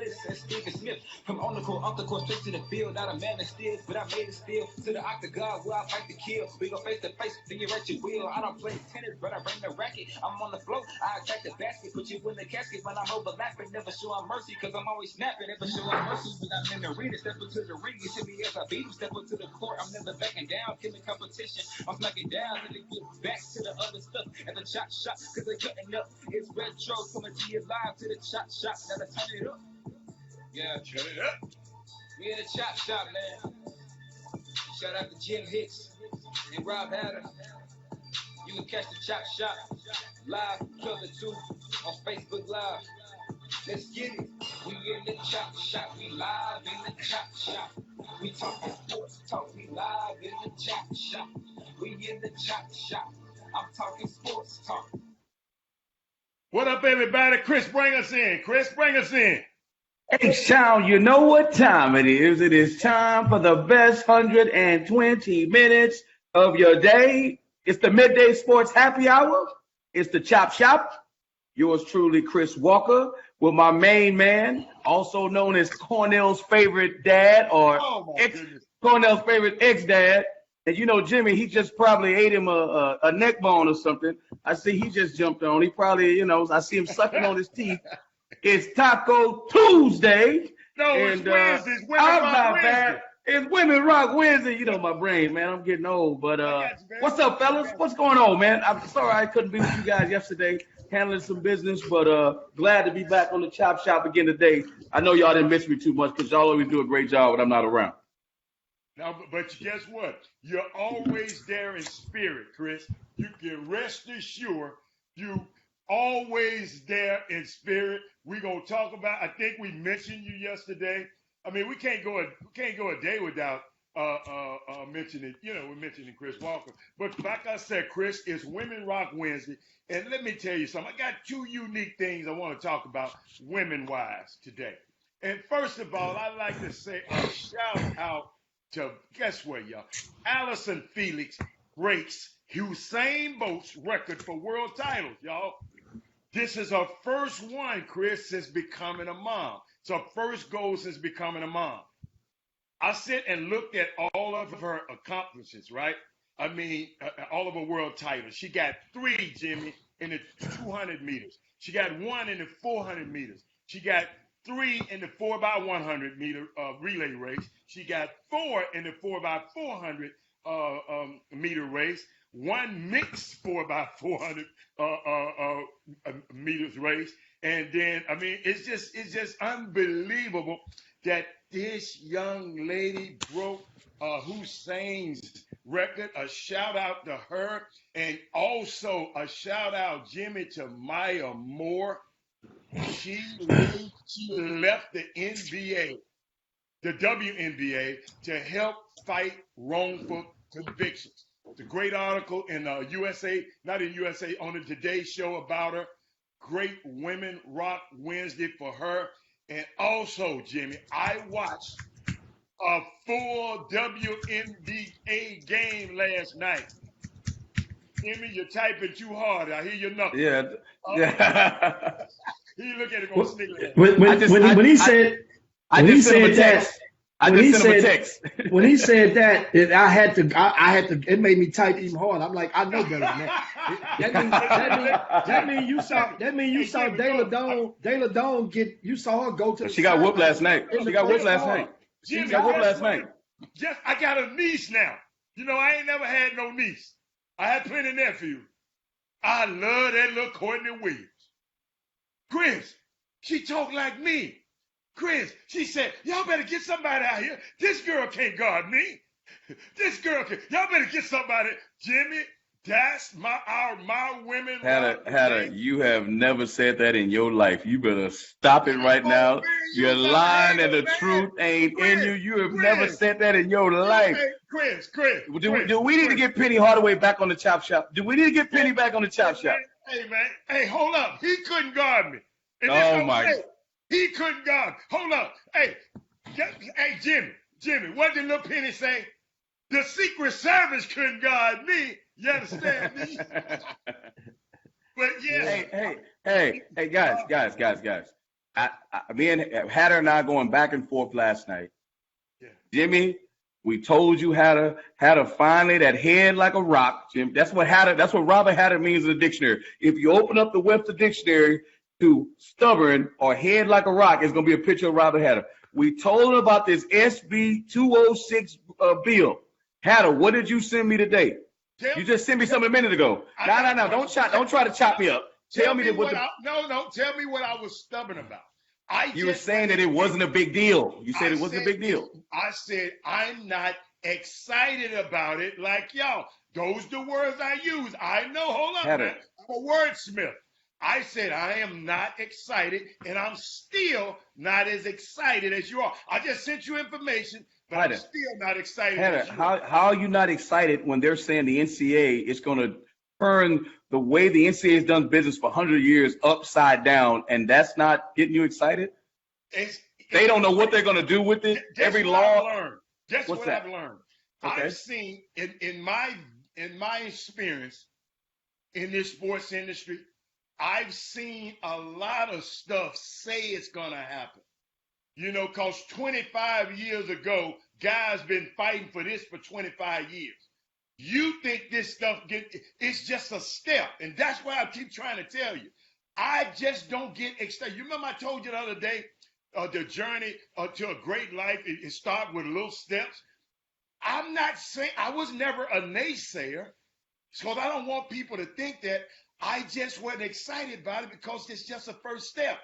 Dennis and Steven Smith. From on the court, off the court, straight to the field. Not a man that steals, but I made it still. To the octagon where I fight to kill. We go face to face, then you right your wheel. I don't play tennis, but I bring the racket. I'm on the floor, I attack the basket. Put you in the casket when I'm overlapping. Never showing mercy, cause I'm always snapping. Never showing mercy when I'm in the arena. Step into the ring, you see me as I beat him. Step into the court, I'm never backing down. Killing competition, I'm smacking down. Then they get back to the other stuff at the chop shop, cause they cutting up. It's retro coming to you live to the chop shop. Now let's turn it up. Yeah, turn it up. We in the chop shop, man. Shout out to Jim Hicks and Rob Hatter. You can catch the chop shop live from Killer 2 on Facebook Live. Let's get it. We in the chop shop. We live in the chop shop. We talking sports talk. We live in the chop shop. We in the chop shop. I'm talking sports talk. What up, everybody? Chris, bring us in. Chris, bring us in. H-Town, you know what time it is. It is time for the best 120 minutes of your day. It's the Midday Sports Happy Hour. It's the Chop Shop. Yours truly, Chris Walker, with my main man, also known as Cornell's favorite dad, or Cornell's favorite ex-dad. And you know, Jimmy, he just probably ate him a neck bone or something. I see he just jumped on. He probably, you know, I see him sucking on his teeth. It's Taco Tuesday. No, it's Wednesday. It's Women Rock Wednesday. It's Women Rock Wednesday. You know my brain, man. I'm getting old. But what's up, fellas? What's going on, man? I'm sorry I couldn't be with you guys yesterday, handling some business, but glad to be back on the Chop Shop again today. I know y'all didn't miss me too much because y'all always do a great job when I'm not around. Now, but guess what? You're always there in spirit, Chris. You can rest assured you always there in spirit. We're gonna talk about. I think we mentioned you yesterday. I mean, we can't go a day without mentioning. You know, we're mentioning Chris Walker. But like I said, Chris, it's Women Rock Wednesday, and let me tell you something. I got two unique things I want to talk about women-wise today. And first of all, I'd like to say a shout out to, guess what, y'all? Allison Felix breaks Usain Bolt's record for world titles, y'all. This is her first one, Chris, since becoming a mom. It's her first goal since becoming a mom. I sit and looked at all of her accomplishments, right? I mean, all of her world titles. She got 3, Jimmy, in the 200 meters. She got 1 in the 400 meters. She got 3 in the 4x100 meter relay race. She got 4 in the 4x400 meter race. 1 mixed 4x400 meters race. And then, I mean, it's just unbelievable that this young lady broke Hussein's record. A shout out to her, and also a shout out, Jimmy, to Maya Moore. She left the NBA, the WNBA, to help fight wrongful convictions. It's a great article in USA, not in USA, on the Today Show about her. Great Women Rock Wednesday for her. And also, Jimmy, I watched a full WNBA game last night. Jimmy, you're typing too hard. I hear your knuckles. Yeah. He look at it on sneaker. When he said that, I had to. It made me type even harder. I'm like, I know better than that. That means you saw Dayla Dawn get. You saw her go to. She got whooped last night. She got whooped last night. Jimmy, I got a niece now. You know, I ain't never had no niece. I had plenty of nephews. I love that little Courtney Williams. Chris, she talked like me. Chris, she said, y'all better get somebody out here. This girl can't guard me. This girl can. Y'all better get somebody. Jimmy, that's my women. Hatter, you have never said that in your life. You better stop it right now. Man, You're lying and the truth ain't in you. You have never said that in your life. Chris. Do we need to get Penny Hardaway back on the Chop Shop? Do we need to get Penny back on the Chop Shop? Hey, man. Hey, hold up. He couldn't guard me. Oh, my. He couldn't guard. Hold up. Hey, Jimmy, what did little Penny say? The Secret Service couldn't guard me. You understand me? But yeah. Hey, guys. Me and Hatter and I going back and forth last night. Yeah. Jimmy, we told you Hatter finally that head like a rock. Jim, that's what Robert Hatter means in the dictionary. If you open up the Webster dictionary to stubborn or head like a rock, it's gonna be a picture of Robert Hatter. We told him about this SB 206 bill. Hatter, what did you send me today? You just sent me something a minute ago. No. Don't try to chop me up. Tell me what I was stubborn about. You were saying that it wasn't a big deal. You said it wasn't a big deal. I said I'm not excited about it like y'all. Those are the words I use. I know. Hold on, man. I'm a wordsmith. I said I am not excited, and I'm still not as excited as you are. I just sent you information, but I'm still not excited. How are you not excited when they're saying the NCAA is going to turn the way the NCAA has done business for 100 years upside down, and that's not getting you excited? They don't know what they're going to do with it. Every law. Guess what I've learned? Okay. I've seen in my experience in this sports industry, I've seen a lot of stuff say it's going to happen. You know, because 25 years ago, guys been fighting for this for 25 years. You think this stuff it's just a step. And that's why I keep trying to tell you. I just don't get excited. You remember I told you the other day, the journey to a great life, it starts with little steps. I'm not saying, I was never a naysayer, so I don't want people to think that I just wasn't excited about it because it's just a first step.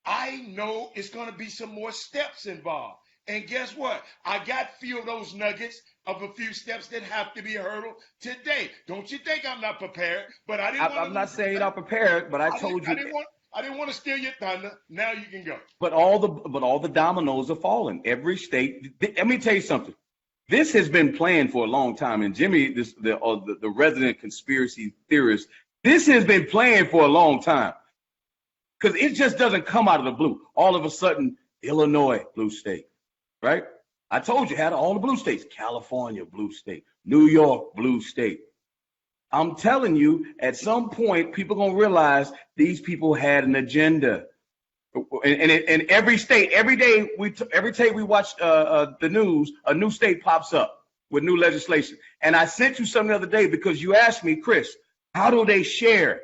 I know it's going to be some more steps involved. And guess what? I got a few of those nuggets of a few steps that have to be hurdled today. Don't you think I'm not prepared? But I didn't. I'm not saying you're not prepared, but I told you. I didn't want to steal your thunder. Now you can go. But all the dominoes are falling. Every state. Let me tell you something. This has been planned for a long time, and Jimmy, the resident conspiracy theorist, this has been planned for a long time. Because it just doesn't come out of the blue. All of a sudden, Illinois, blue state, right? I told you, had all the blue states. California, blue state. New York, blue state. I'm telling you, at some point, people going to realize these people had an agenda. And every state, every day we watch the news, a new state pops up with new legislation. And I sent you something the other day because you asked me, Chris, how do they share?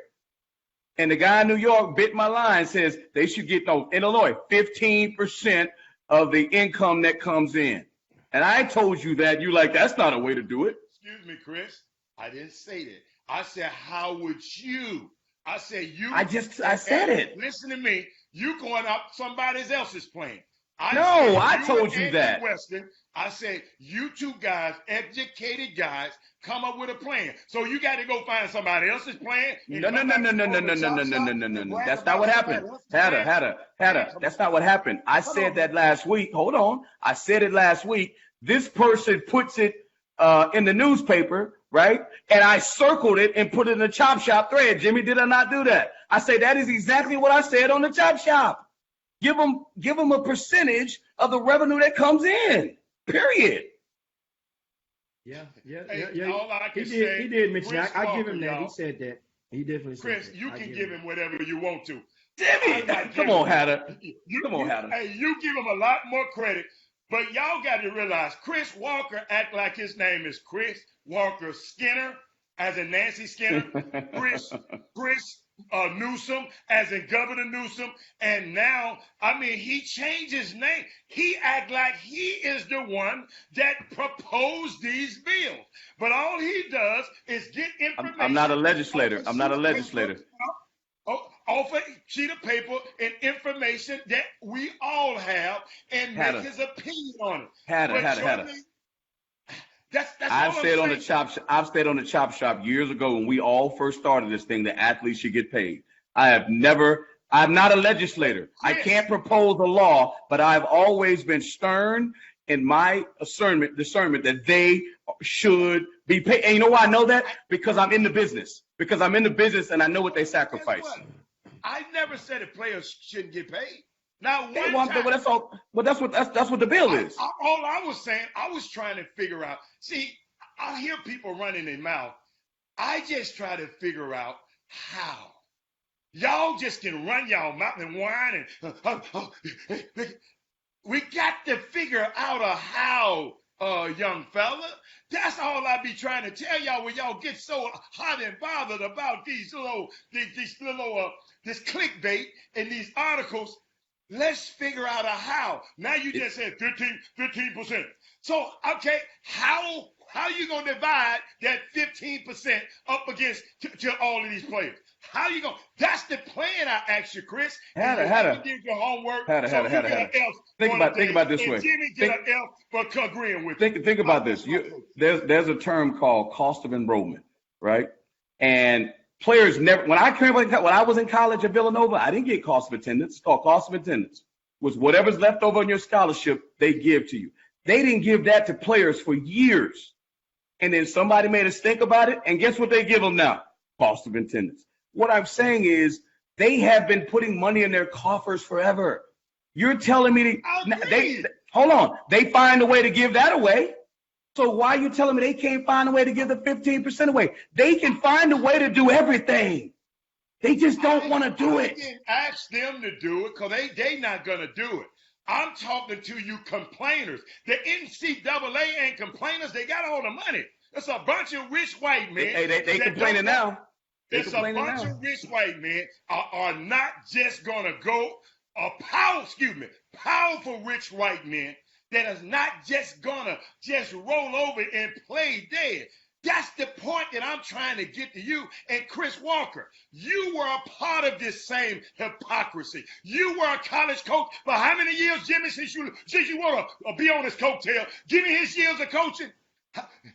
And the guy in New York bit my line, says they should get, Illinois, 15% of the income that comes in. And I told you that. You like, that's not a way to do it. Excuse me, Chris. I didn't say that. I said, how would you? I said, you. I said it. Listen to me. You going up somebody else's plan. I told you that. Western, I said, you two guys, educated guys, come up with a plan. So you got to go find somebody else's plan. No. That's not what happened. Hatter. That's not what happened. I said that last week. Hold on. I said it last week. This person puts it in the newspaper, right? And I circled it and put it in the Chop Shop thread. Jimmy, did I not do that? I say that is exactly what I said on the Chop Shop. Give them a percentage of the revenue that comes in. Period. Yeah. All I can say, he did mention Chris that. I give him that. Walker, He said that. He definitely said Chris, that. you can give him whatever you want to. Jimmy, come on, Hatter. Come on, Hatter. Hey, you give him a lot more credit, but y'all got to realize Chris Walker act like his name is Chris Walker Skinner, as in Nancy Skinner. Chris Newsom, as in Governor Newsom, and now, he changed his name. He act like he is the one that proposed these bills, but all he does is get information. I'm not a legislator. I'm not a legislator. Off a sheet of paper and information that we all have, and make his opinion on it. Hatter. That's I've said on the Chop Shop years ago when we all first started this thing that athletes should get paid. I'm not a legislator. I can't propose a law, but I've always been stern in my discernment that they should be paid. And you know why I know that? Because I'm in the business. And I know what they sacrifice. I never said that players shouldn't get paid. Now, that's what the bill is. All I was saying, I was trying to figure out. See, I hear people running their mouth. I just try to figure out how. Y'all just can run y'all mouth and whine and we got to figure out a how, young fella. That's all I be trying to tell y'all when y'all get so hot and bothered about this clickbait and these articles. Let's figure out a how. Now you just said 15%. So, okay, how you going to divide that 15% up against to all of these players? How you going? That's the plan I asked you, Chris. Hatter. You did your homework. Hatter. Think about this way. Jimmy get an F for agreeing with you. Think about this. There's a term called cost of enrollment, right? And players never. When I was in college at Villanova, I didn't get cost of attendance. It's called cost of attendance. Was whatever's left over on your scholarship they give to you. They didn't give that to players for years, and then somebody made us think about it. And guess what they give them now? Cost of attendance. What I'm saying is they have been putting money in their coffers forever. You're telling me hold on, they find a way to give that away. So why are you telling me they can't find a way to give the 15% away? They can find a way to do everything. They just don't want to do it. I didn't ask them to do it because they not going to do it. I'm talking to you complainers. The NCAA ain't complainers. They got all the money. It's a bunch of rich white men. They complaining now. It's a bunch of rich white men are not just going to go, powerful rich white men that is not just going to just roll over and play dead. That's the point that I'm trying to get to you. And Chris Walker, you were a part of this same hypocrisy. You were a college coach for how many years, Jimmy, since you want to be on his coattail? Give me his years of coaching.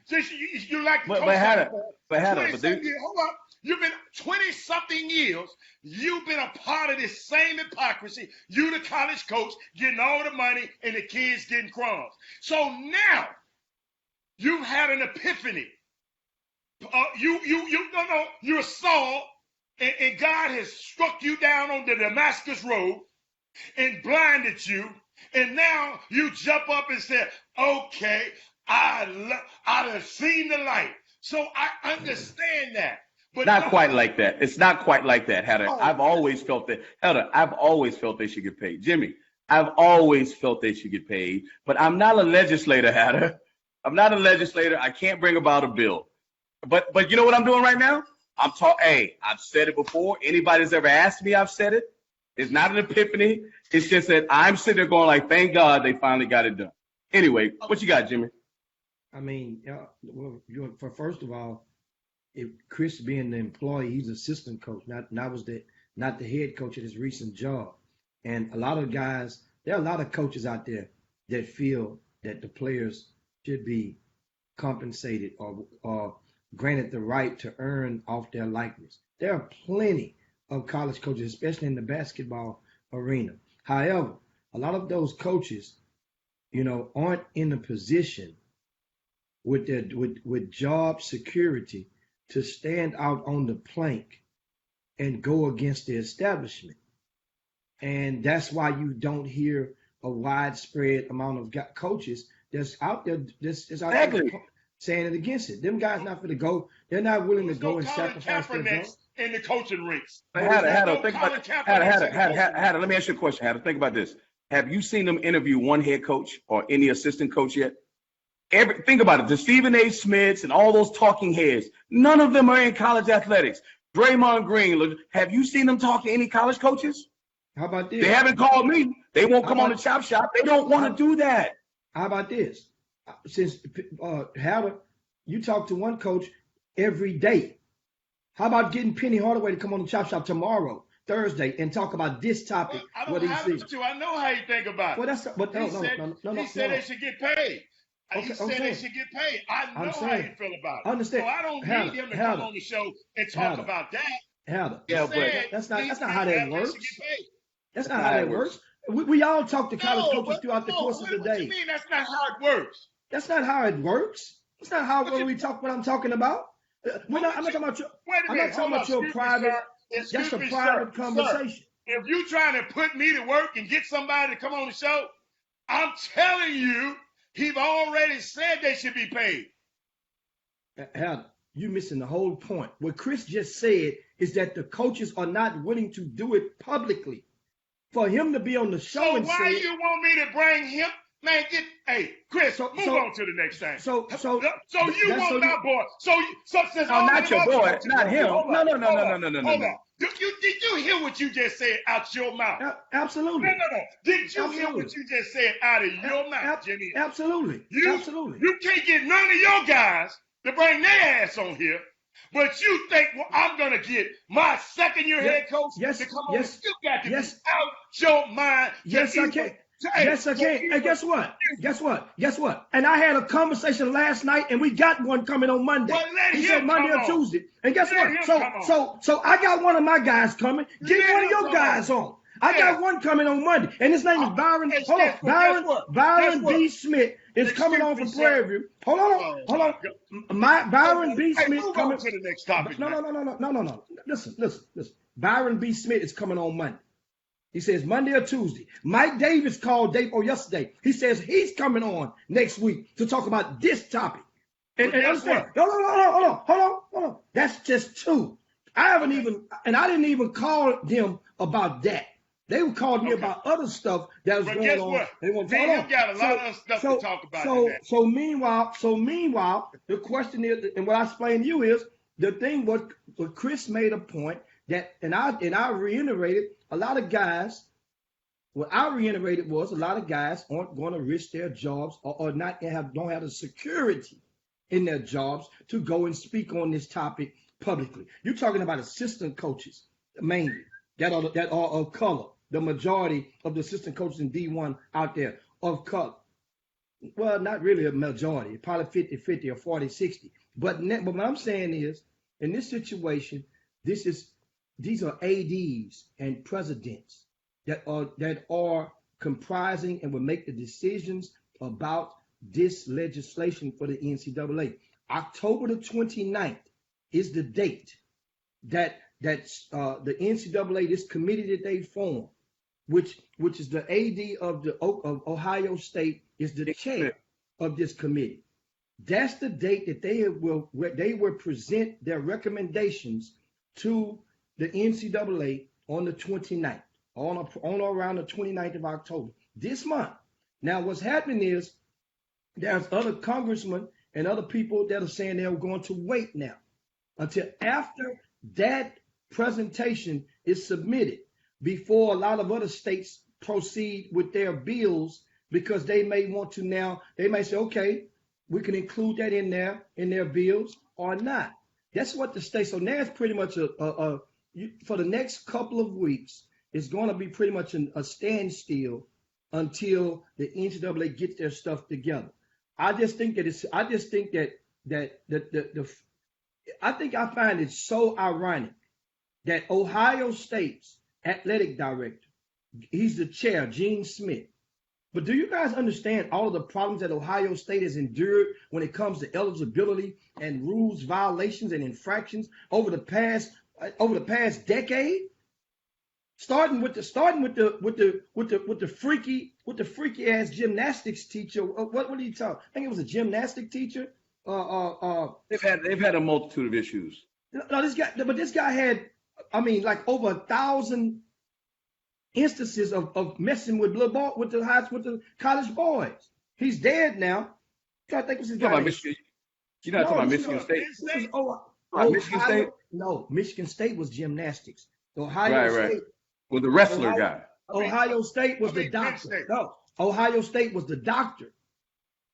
Since you like to coach. Hold up. You've been 20-something years. You've been a part of this same hypocrisy. You, the college coach, getting all the money and the kids getting crumbs. So now you've had an epiphany. You're Saul, and God has struck you down on the Damascus road and blinded you. And now you jump up and say, okay, I have seen the light. So I understand that. But not quite like that. It's not quite like that, Hatter. Oh. I've always felt that. Hatter, I've always felt they should get paid. Jimmy, I've always felt they should get paid. But I'm not a legislator, Hatter. I'm not a legislator. I can't bring about a bill. But you know what I'm doing right now? I've said it before. Anybody that's ever asked me, I've said it. It's not an epiphany. It's just that I'm sitting there going like, thank God they finally got it done. Anyway, what you got, Jimmy? I mean, first of all, if Chris being the employee, he's assistant coach, not the head coach at his recent job. And a lot of guys, there are a lot of coaches out there that feel that the players should be compensated or granted the right to earn off their likeness. There are plenty of college coaches, especially in the basketball arena. However, a lot of those coaches, aren't in a position with job security to stand out on the plank and go against the establishment. And that's why you don't hear a widespread amount of coaches that's out there saying it against it. Them guys not going to go. They're not willing to go and sacrifice their job. In the coaching ranks. Hatter, let me ask you a question, Hatter. Think about this. Have you seen them interview one head coach or any assistant coach yet? Think about it. The Stephen A. Smiths and all those talking heads, none of them are in college athletics. Draymond Green, have you seen them talk to any college coaches? How about this? They haven't called me. They won't come on the chop shop. They don't want to do that. How about this? Since Hatter, you talk to one coach every day. How about getting Penny Hardaway to come on the chop shop tomorrow, Thursday, and talk about this topic? I don't have to. I know how you think about it. Well, that's but he said they should get paid. He said they should get paid. I know how you feel about it. Understand? So I don't need him to come on the show and talk about that. Hatter. Yeah, but that's not how that works. That's not how that works. We all talk to college coaches throughout the course of the day. What do you mean that's not how it works? That's not how it works. That's not how when we talk. What I'm talking about. I'm not talking about your. I'm not talking about your private. That's a private conversation. Sir, if you're trying to put me to work and get somebody to come on the show, I'm telling you, he's already said they should be paid. Hell, you're missing the whole point. What Chris just said is that the coaches are not willing to do it publicly. For him to be on the show So and why say, you want me to bring him? Man, hey, Chris, So- move so- on to the next thing. so you that's want so my boy. So since No, all not the your other boy, coaches not want him. to- hold No, on, no, no, hold no, on, no, no, no, hold no. on. Did you hear what you just said out your mouth? absolutely. No. Did you hear Absolutely. what you just said out of your mouth, Jimmy? Absolutely. Absolutely. You can't get none of your guys to bring their ass on here, but you think, well, I'm gonna get my second-year Yes, head coach yes, to come yes, on. You got to yes. be out your mind. to Yes, I even- can. hey, Yes, I to can. even- And guess what? And I had a conversation last night, and we got one coming on Monday. Well, let He him said Monday come or on. Tuesday. And guess Let him what? come So I got one of my guys coming. Get Let one of him your come guys on. I Yeah. got one coming on Monday, and his name is Byron. Hey, Hold on, guess what? Byron Guess B. what? Smith is coming on from Excuse me, sir. Prairie View. Hold on. Byron B. Hey, Smith move coming. on to the next topic. No. man. Listen. Byron B. Smith is coming on Monday. He says Monday or Tuesday. Mike Davis called yesterday. He says he's coming on next week to talk about this topic. And But guess understand, hold on. That's just two. I didn't even call them about that. They were calling me Okay. about other stuff that was But going guess on. what? They want See, hold you on. got a lot of stuff to talk about today. So meanwhile, the question is, and what I explained to you is, the thing what Chris made a point that, and I reiterated, a lot of guys, what I reiterated was a lot of guys aren't going to risk their jobs or don't have the security in their jobs to go and speak on this topic publicly. You're talking about assistant coaches mainly that are of color. The majority of the assistant coaches in D1 out there of color. Well, not really a majority, probably 50-50 or 40-60. But what I'm saying is, in this situation, these are ADs and presidents that are comprising and will make the decisions about this legislation for the NCAA. October the 29th is the date that the NCAA, this committee that they formed, which is the AD of Ohio State, is the chair of this committee. That's the date that they will present their recommendations to the NCAA on the 29th, on or around the 29th of October this month. Now, what's happening is there's other congressmen and other people that are saying they're going to wait now until after that presentation is submitted before a lot of other states proceed with their bills, because they may want to now, they may say, okay, we can include that in their bills or not. That's what the state, so now it's pretty much for the next couple of weeks, it's going to be pretty much a standstill until the NCAA gets their stuff together. I find it so ironic that Ohio State's athletic director, he's the chair, Gene Smith. But do you guys understand all of the problems that Ohio State has endured when it comes to eligibility and rules violations and infractions over the past decade? Starting with the freaky ass gymnastics teacher. What did he talk? I think it was a gymnastic teacher. They've had a multitude of issues. No, this guy had, like over 1,000 instances of messing with the college boys. He's dead now. I think it was his You're guy. talking about Michigan. You're not talking about Michigan State. This was Michigan State? No, Michigan State was gymnastics. Ohio Right. State. With the wrestler guy. Ohio State was the doctor. No, Ohio State was the doctor.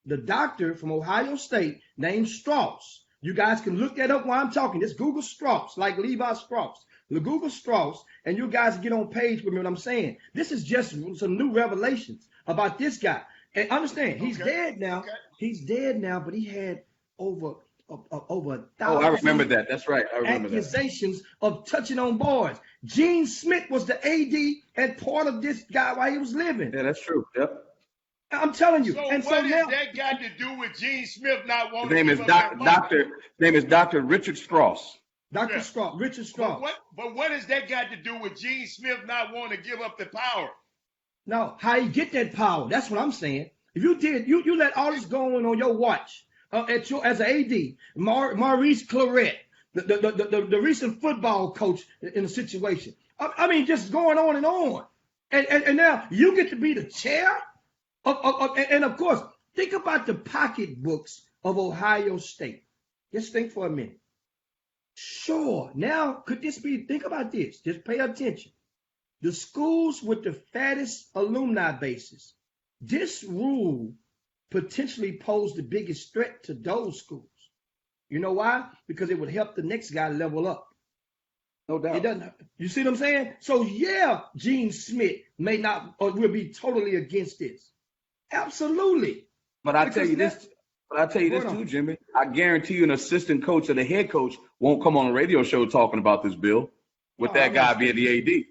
The doctor from Ohio State named Strauss. You guys can look that up while I'm talking. Just Google Strauss, like Levi Strauss. Google Strauss, and you guys get on page with me what I'm saying. This is just some new revelations about this guy. And understand, he's dead now. Okay. He's dead now, but he had over 1,000. Oh, I remember that. That's right. I remember that. Accusations of touching on boys. Gene Smith was the AD and part of this guy while he was living. Yeah, that's true. Yep. I'm telling you. So and what so now, that got to do with Gene Smith not His wanting name to is give up that money? Dr. Richard Strauss. Dr. Yeah. Strauss, Richard Strauss. But what has that got to do with Gene Smith not wanting to give up the power? No, how you get that power? That's what I'm saying. If you did, you let all this go on your watch. as an AD, Maurice Claret, the recent football coach in the situation. I mean, just going on and on. And now you get to be the chair and of course, think about the pocketbooks of Ohio State. Just think for a minute. Sure. Now, could this be, think about this. Just pay attention. The schools with the fattest alumni bases, this rule potentially posed the biggest threat to those schools. You know why? Because it would help the next guy level up. No doubt. It doesn't. You see what I'm saying? So yeah, Gene Smith may not or will be totally against this. Absolutely. But I tell you this. But I tell you this too, Jimmy. I guarantee you, an assistant coach or the head coach won't come on a radio show talking about this bill with that guy being the AD.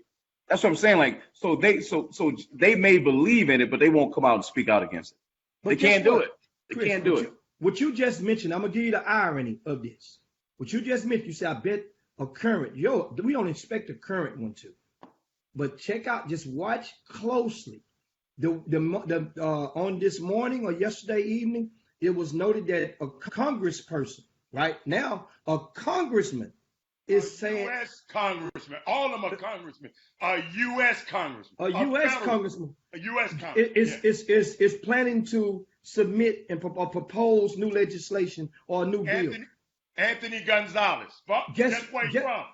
That's what I'm saying. Like, so they may believe in it, but they won't come out and speak out against it. They can't do it. They can't do it. What you just mentioned, I'm gonna give you the irony of this. What you just mentioned, you said, I bet a current. We don't expect a current one to, but check out. Just watch closely. On this morning or yesterday evening, it was noted that a congressperson, right now, a congressman is saying. U.S. congressman. All of them are congressmen. A U.S. congressman. A U.S. congressman. A U.S. congressman. Is planning to submit and propose new legislation or a new bill. Anthony Gonzalez. Guess where he's from?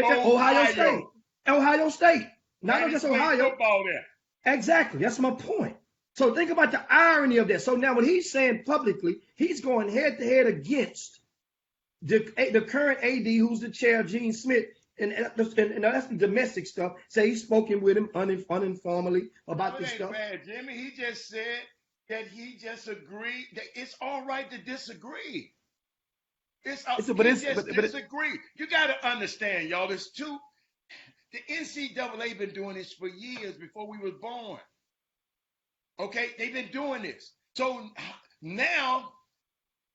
Ohio State. Ohio State. Not just Ohio. Football there. Exactly. That's my point. So think about the irony of that. So now when he's saying publicly, he's going head to head against the current AD, who's the chair, Gene Smith, and that's the domestic stuff. Say he's spoken with him uninformally about this stuff. Bad, Jimmy. He just said that he just agreed that it's all right to disagree. Disagree. You got to understand, y'all. There's two. The NCAA been doing this for years before we was born. Okay, they've been doing this. So now,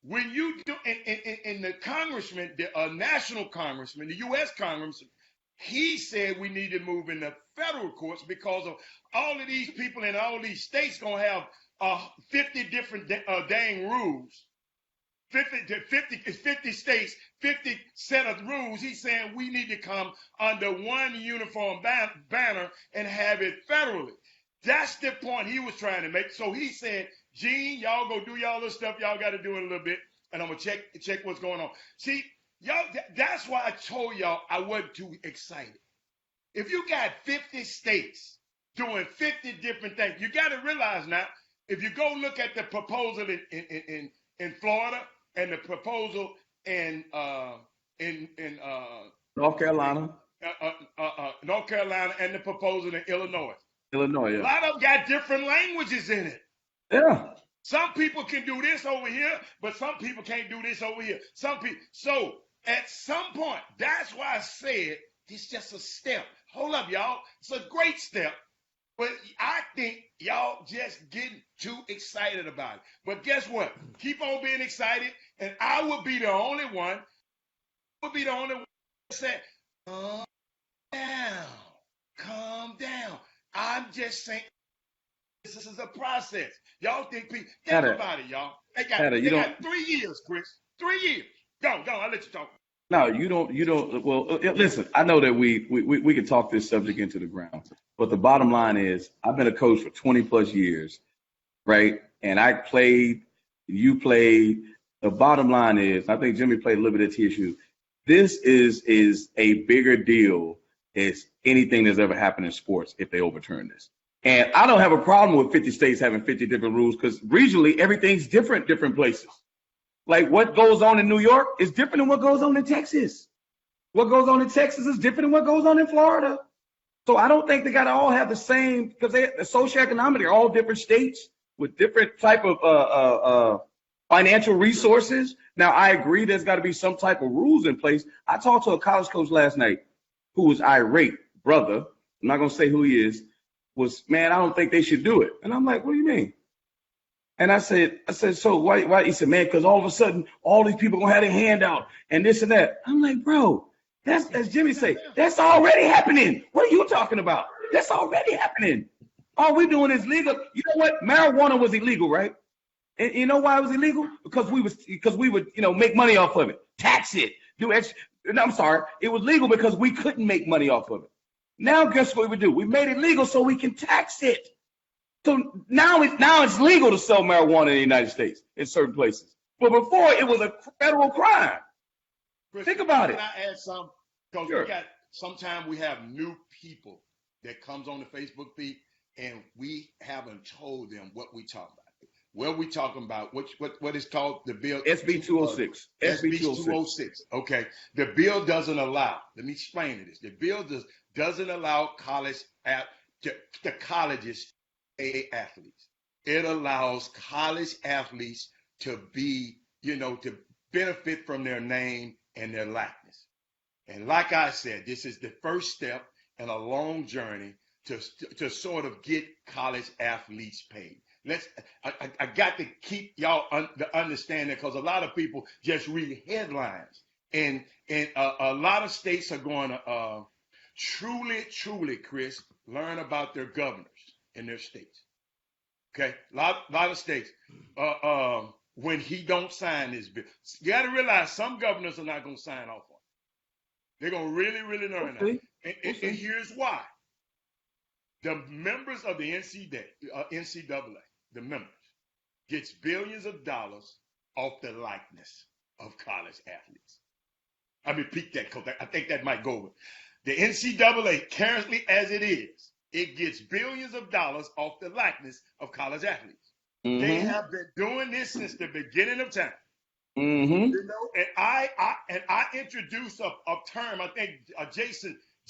when you do, and the congressman, the national congressman, the U.S. congressman, he said we need to move in the federal courts because of all of these people in all these states gonna have 50 different dang rules. 50 states, 50 set of rules. He's saying we need to come under one uniform banner and have it federally. That's the point he was trying to make. So he said, Gene, y'all go do y'all little stuff y'all got to do in a little bit, and I'm going to check what's going on. See, y'all, that's why I told y'all I wasn't too excited. If you got 50 states doing 50 different things, you got to realize now, if you go look at the proposal in Florida and the proposal in North Carolina, North Carolina, and the proposal in Illinois. Yeah. A lot of them got different languages in it. Yeah. Some people can do this over here, but some people can't do this over here. Some people. So at some point, that's why I said it's just a step. Hold up, y'all. It's a great step. But I think y'all just getting too excited about it. But guess what? Keep on being excited, and I will be the only one. That say, calm down. I'm just saying this is a process. Y'all think people think about it, y'all. They got 3 years, Chris. 3 years. Go, I'll let you talk. No, you don't. Well, listen, I know that we can talk this subject into the ground, but the bottom line is I've been a coach for 20 plus years, right? And I played, you played. The bottom line is, I think Jimmy played a little bit of TSU. This is a bigger deal as anything that's ever happened in sports if they overturn this. And I don't have a problem with 50 states having 50 different rules because regionally everything's different places. Like what goes on in New York is different than what goes on in Texas. What goes on in Texas is different than what goes on in Florida. So I don't think they got to all have the same, because the socioeconomic, they're all different states with different type of financial resources. Now, I agree there's got to be some type of rules in place. I talked to a college coach last night who was irate, brother, I'm not going to say who he is, man, I don't think they should do it. And I'm like, what do you mean? And I said, so why? He said, man, because all of a sudden, all these people going to have their hand out and this and that. I'm like, bro, that's, as Jimmy say, that's already happening. What are you talking about? That's already happening. All we're doing is legal. You know what? Marijuana was illegal, right? And you know why it was illegal? Because we would, make money off of it, tax it, do extra. No, I'm sorry, it was legal because we couldn't make money off of it. Now, guess what we do? We made it legal so we can tax it. So now it's legal to sell marijuana in the United States in certain places. But before it was a federal crime. Chris, Think about it. Can I add some? Because Sure. sometimes we have new people that comes on the Facebook feed, and we haven't told them what we talk about. What we talking about? What is called the bill? SB 206. SB 206. Okay. The bill doesn't allow. Let me explain this. The bill doesn't allow the colleges to pay athletes. It allows college athletes to be, to benefit from their name and their likeness. And like I said, this is the first step in a long journey to sort of get college athletes paid. I got to keep y'all the understanding, because a lot of people just read headlines, and a lot of states are going to truly, Chris, learn about their governors in their states. Okay, a lot of states when he don't sign this bill, you got to realize some governors are not going to sign off on it. They're going to really learn that, and here's why. The members of the NCAA, the members, gets billions of dollars off the likeness of college athletes. I repeat that because I think that might go over. The NCAA, currently as it is, it gets billions of dollars off the likeness of college athletes. Mm-hmm. They have been doing this since the beginning of time. Mm-hmm. And I introduced a term. I think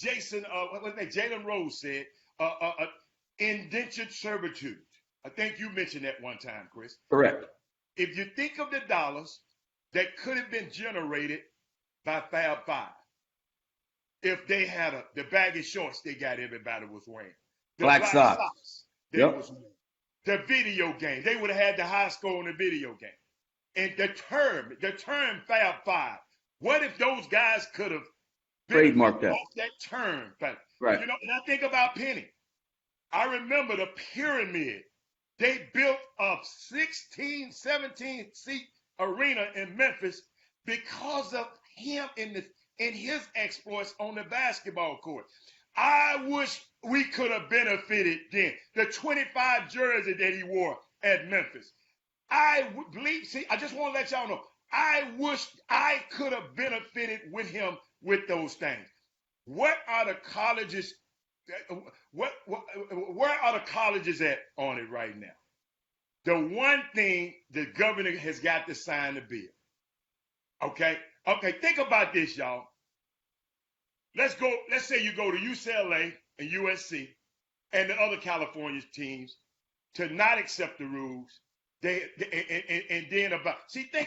Jalen Rose said, indentured servitude. I think you mentioned that one time, Chris. Correct. If you think of the dollars that could have been generated by Fab Five, if they had the baggy shorts they got everybody was wearing, the black socks they was wearing, the video game, they would have had the high score in the video game. And the term Fab Five, what if those guys could have trademarked that term? Right. And I think about Penny. I remember the pyramid. They built a 16, 17 seat arena in Memphis because of him in his exploits on the basketball court. I wish we could have benefited then. The 25 jersey that he wore at Memphis. I just want to let y'all know, I wish I could have benefited with him with those things. What are the colleges? Where are the colleges at on it right now? The one thing the governor has got to sign the bill. Okay, think about this, y'all. Let's say you go to UCLA and USC and the other California teams to not accept the rules. Think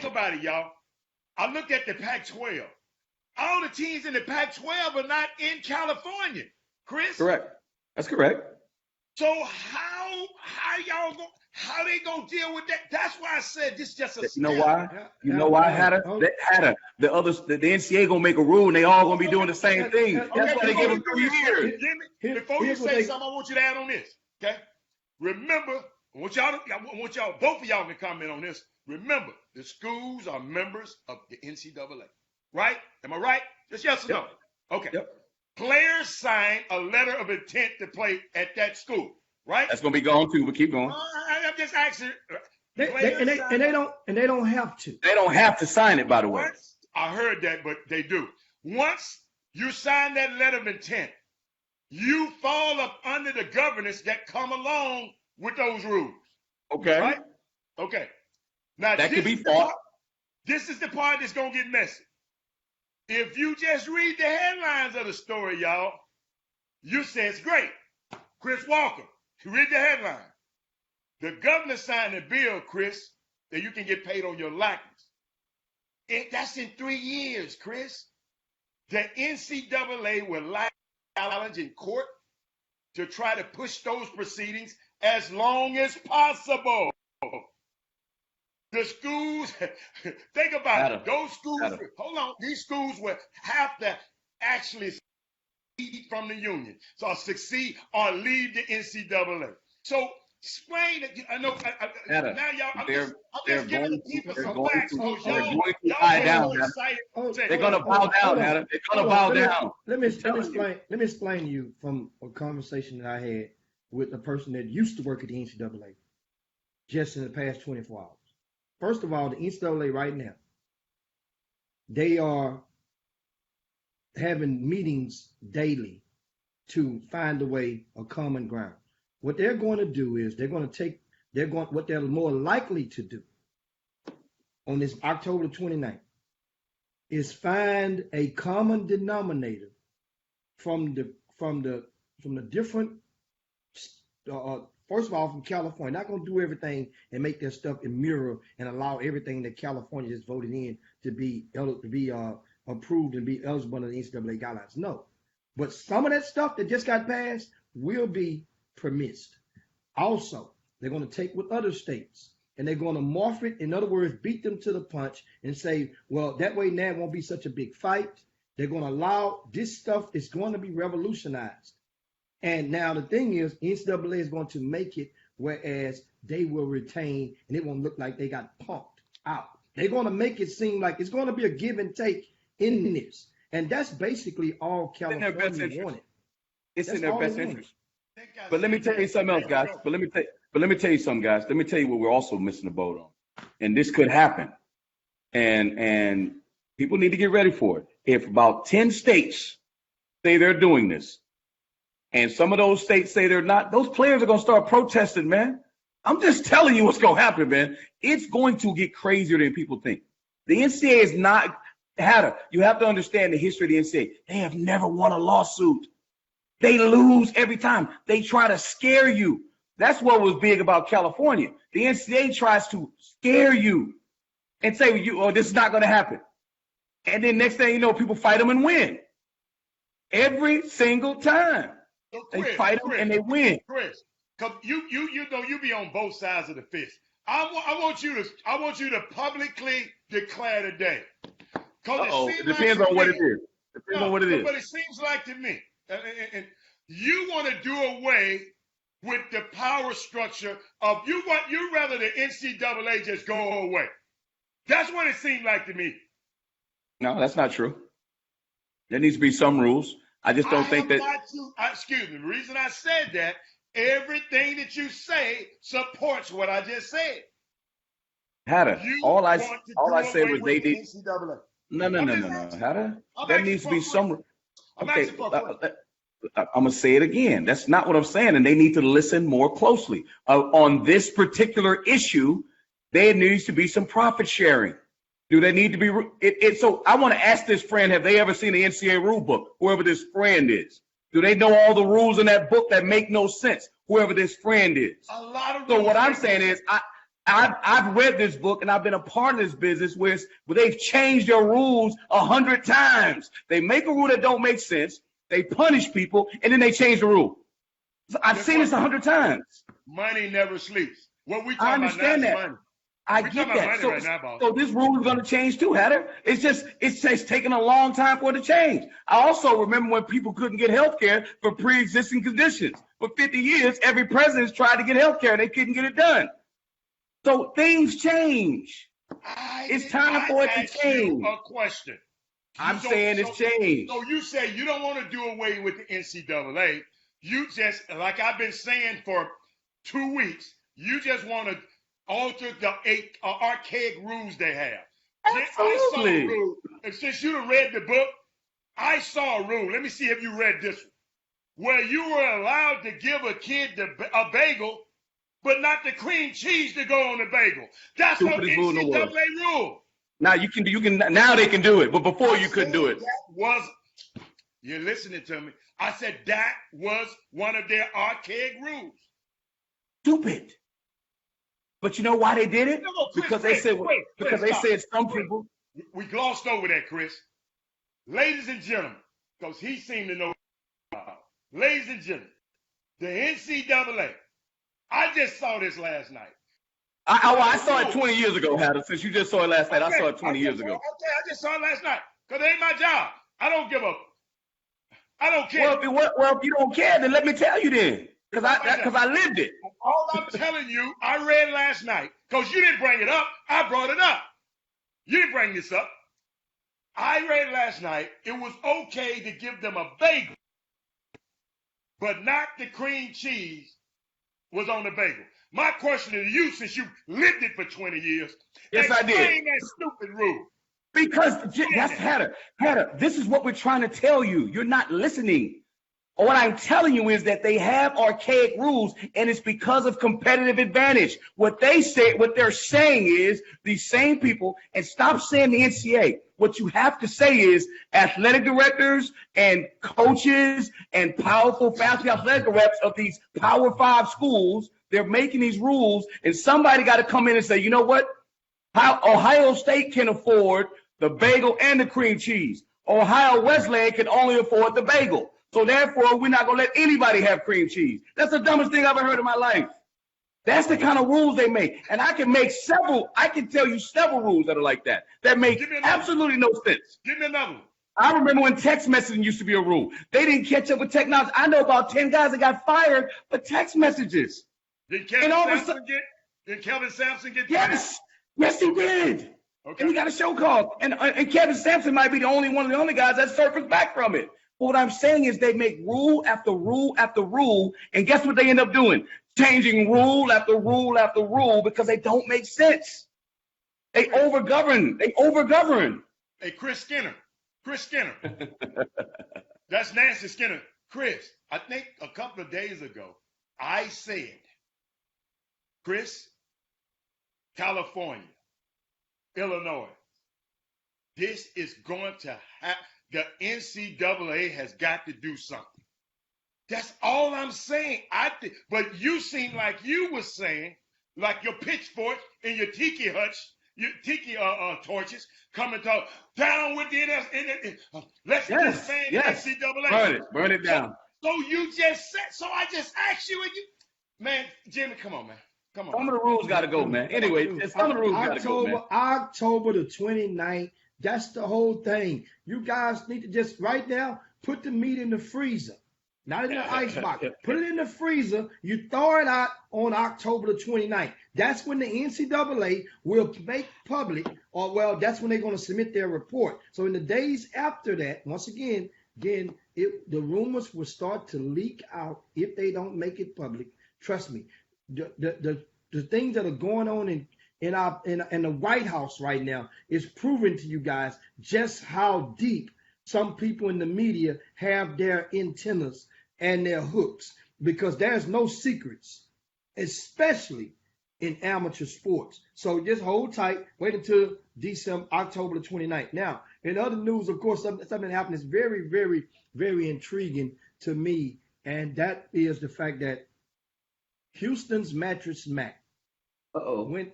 about it, y'all. I looked at the Pac-12. All the teams in the Pac-12 are not in California, Chris. Correct. That's correct. So how they gonna deal with that? That's why I said this is just a. You know why? You know why? The NCAA gonna make a rule, and they all gonna be doing the same thing. That's why they give them 3 years. Before you say something, I want you to add on this. Okay. Remember, I want y'all, both of y'all can comment on this. Remember, the schools are members of the NCAA, right? Am I right? Just yes or no? Okay. Yep. Players sign a letter of intent to play at that school, right? That's gonna be gone too, but keep going. I'm just asking. They don't have to. They don't have to sign it, by the way. I heard that, but they do. Once you sign that letter of intent, you fall up under the governance that come along with those rules. Okay. Right? Okay. Now that could be fought. This is the part that's gonna get messy. If you just read the headlines of the story, y'all, you say it's great. Chris Walker, you read the headline. The governor signed a bill, Chris, that you can get paid on your likeness. That's in 3 years, Chris. The NCAA will challenge in court to try to push those proceedings as long as possible. The schools, think about it. Those schools, hold on, these schools will have to actually succeed from the union. So succeed or leave the NCAA. So Explain it. I know. Adam, Now y'all, I'm they're just giving the people they're some going facts. to Because they're y'all, going to y'all die get down, so Adam. excited. Oh, Say, They're gonna bow down, Adam. They're gonna bow down. Let me explain to you from a conversation that I had with a person that used to work at the NCAA just in the past 24 hours. First of all, the NCAA right now, they are having meetings daily to find a way, a common ground. What they're going to do is what they're more likely to do on this October 29th is find a common denominator from the different, first of all, from California. Not going to do everything and make their stuff in mirror and allow everything that California just voted in to be approved and be eligible under the NCAA guidelines. No, but some of that stuff that just got passed will be permitted. Also, they're going to take with other states and they're going to morph it. In other words, beat them to the punch and say, well, that way now it won't be such a big fight. They're going to allow this stuff is going to be revolutionized. And now the thing is, NCAA is going to make it whereas they will retain and it won't look like they got punked out. They're going to make it seem like it's going to be a give and take in this. And that's basically all California wanted. It's in their best interest. But let me tell you something else, guys. But let me tell you something, guys. Let me tell you what we're also missing the boat on. And this could happen. And people need to get ready for it. If about 10 states say they're doing this, and some of those states say they're not, those players are going to start protesting, man. I'm just telling you what's going to happen, man. It's going to get crazier than people think. The NCAA is not, you have to understand the history of the NCAA. They have never won a lawsuit. They lose every time. They try to scare you. That's what was big about California. The NCAA tries to scare you and say, this is not going to happen. And then next thing you know, people fight them and win. Every single time. So they fight them and they win. Chris, because you know you be on both sides of the fist. I want you to publicly declare today. It depends on what it is. Depends on what it is. But it seems like to me, and you want to do away with the power structure of you rather the NCAA just go away. That's what it seemed like to me. No, that's not true. There needs to be some rules. I just don't think that. Excuse me. The reason I said that, everything that you say supports what I just said. All I said was they did. No. There needs to be some. Okay, I'm gonna say it again. That's not what I'm saying, and they need to listen more closely on this particular issue. There needs to be some profit sharing. Do they need to be? So I want to ask this friend: have they ever seen the NCAA rule book? Whoever this friend is, do they know all the rules in that book that make no sense? Whoever this friend is. A lot of. So what I'm saying is, I've read this book and I've been a part of this business where they've changed their rules 100 times. They make a rule that don't make sense. They punish people and then they change the rule. So I've seen this 100 times. Money never sleeps. What we I understand that. Money. I get that. So this rule is going to change too, Hatter. It's taking a long time for it to change. I also remember when people couldn't get health care for pre-existing conditions. For 50 years, every president's tried to get health care and they couldn't get it done. So things change. It's time for it to change. A question. I'm saying it's changed. So you say you don't want to do away with the NCAA. You just, like I've been saying for 2 weeks, you just want to alter the archaic rules they have. Absolutely. And since you read the book, I saw a rule. Let me see if you read this one. Where you were allowed to give a kid a bagel, but not the cream cheese to go on the bagel. That's what NCAA rule. Now now they can do it, but before you couldn't do it. You're listening to me. I said that was one of their archaic rules. Stupid. But you know why they did it? Because they said some people. We glossed over that, Chris. Ladies and gentlemen, because he seemed to know. Ladies and gentlemen, the NCAA. I just saw this last night. I saw it 20 years ago, Hatter. Since you just saw it last night, I saw it 20 years ago. Okay, I just saw it last night. Because it ain't my job. I don't care. Well, if you don't care, then let me tell you then. because I lived it. All I'm telling you, I read last night, because you didn't bring it up. I brought it up. You didn't bring this up. I read last night it was okay to give them a bagel, but not the cream cheese was on the bagel. My question to you, since you lived it for 20 years, yes, I did. Explain that stupid rule. Because that's Hatter. This is what we're trying to tell you. You're not listening. What I'm telling you is that they have archaic rules, and it's because of competitive advantage. What they're saying is these same people, and stop saying the NCAA. What you have to say is athletic directors and coaches and powerful faculty athletic reps of these Power 5 schools, they're making these rules, and somebody got to come in and say, you know what? Ohio State can afford the bagel and the cream cheese. Ohio Wesleyan can only afford the bagel. So therefore, we're not going to let anybody have cream cheese. That's the dumbest thing I've ever heard in my life. That's the kind of rules they make. And I can tell you several rules that are like that make absolutely no sense. Give me another one. I remember when text messaging used to be a rule. They didn't catch up with technology. I know about 10 guys that got fired for text messages. Did Kelvin Sampson get Yes. Yes, he did. Okay. And he got a show called. And Kevin Sampson might be one of the only guys that surfaced back from it. But what I'm saying is they make rule after rule after rule, and guess what they end up doing? Changing rule after rule after rule because they don't make sense. They overgovern. Hey, Chris Skinner. That's Nancy Skinner. Chris, I think a couple of days ago, I said, Chris, California, Illinois, this is going to happen. The NCAA has got to do something. That's all I'm saying. But you seem like you were saying, like your pitchfork and your tiki torches, come and talk down with the let's disband the NCAA. Burn it down. So you just said. So I just asked you, and man, Jimmy, come on, man. Come on. Some of the rules got to go, man. Anyway, some of the rules got to go, man. October the 29th. That's the whole thing. You guys need to just right now put the meat in the freezer, not in the ice box. Put it in the freezer. You throw it out on October the 29th. That's when the NCAA will make public, that's when they're going to submit their report. So in the days after that, once again, the rumors will start to leak out if they don't make it public. Trust me, the things that are going on in the White House right now is proving to you guys just how deep some people in the media have their antennas and their hooks, because there's no secrets, especially in amateur sports. So just hold tight, wait until October the 29th. Now, in other news, of course, something happened that's very, very, very intriguing to me, and that is the fact that Houston's Mattress Mac went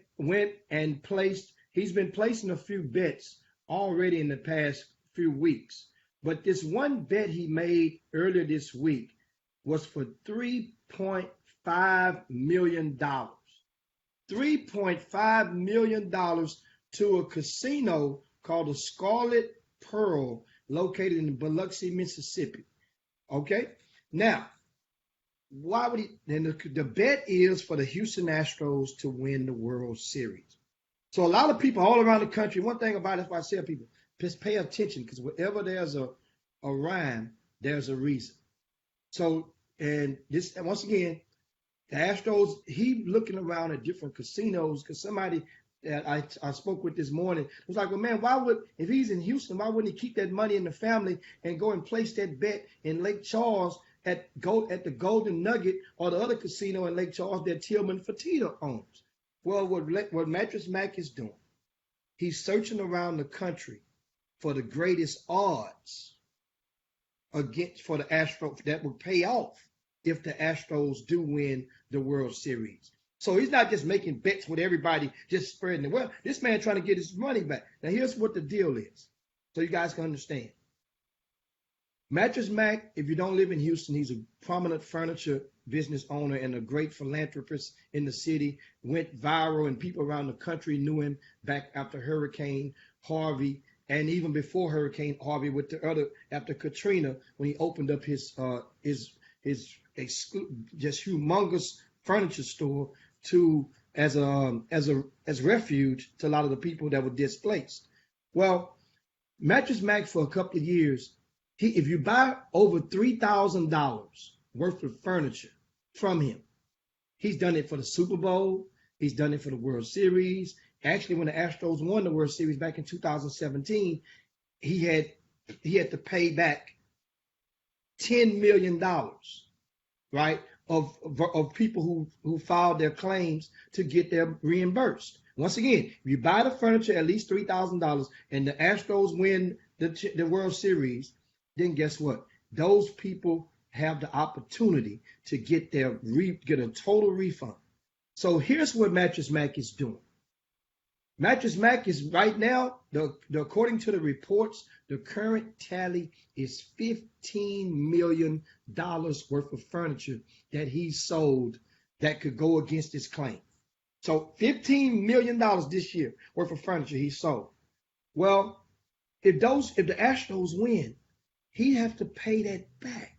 and placed. He's been placing a few bets already in the past few weeks, but this one bet he made earlier this week was for $3.5 million. $3.5 million to a casino called the Scarlet Pearl, located in Biloxi, Mississippi. Okay, now, why would he? Then the bet is for the Houston Astros to win the World Series. So a lot of people all around the country, one thing about it, that's why I tell people, just pay attention, because wherever there's a rhyme, there's a reason. So, and this, once again, the Astros, he looking around at different casinos, because somebody that I spoke with this morning was like, well, man, if he's in Houston, why wouldn't he keep that money in the family and go and place that bet in Lake Charles at the Golden Nugget or the other casino in Lake Charles that Tillman Fertitta owns? Well, what Mattress Mac is doing, he's searching around the country for the greatest odds for the Astros that will pay off if the Astros do win the World Series. So he's not just making bets with everybody, just spreading it. Well, this man trying to get his money back. Now, here's what the deal is, so you guys can understand. Mattress Mac, if you don't live in Houston, he's a prominent furniture business owner and a great philanthropist in the city. Went viral, and people around the country knew him back after Hurricane Harvey, and even before Hurricane Harvey, after Katrina, when he opened up his just humongous furniture store to as refuge to a lot of the people that were displaced. Well, Mattress Mac for a couple of years, if you buy over $3,000 worth of furniture from him, he's done it for the Super Bowl. He's done it for the World Series. Actually, when the Astros won the World Series back in 2017, he had to pay back $10 million, right, of people who filed their claims to get them reimbursed. Once again, if you buy the furniture at least $3,000 and the Astros win the World Series, then guess what? Those people have the opportunity to get a total refund. So here's what Mattress Mac is doing. Mattress Mac is right now, according to the reports, the current tally is $15 million worth of furniture that he sold that could go against his claim. So $15 million this year worth of furniture he sold. Well, if the Astros win, he'd have to pay that back.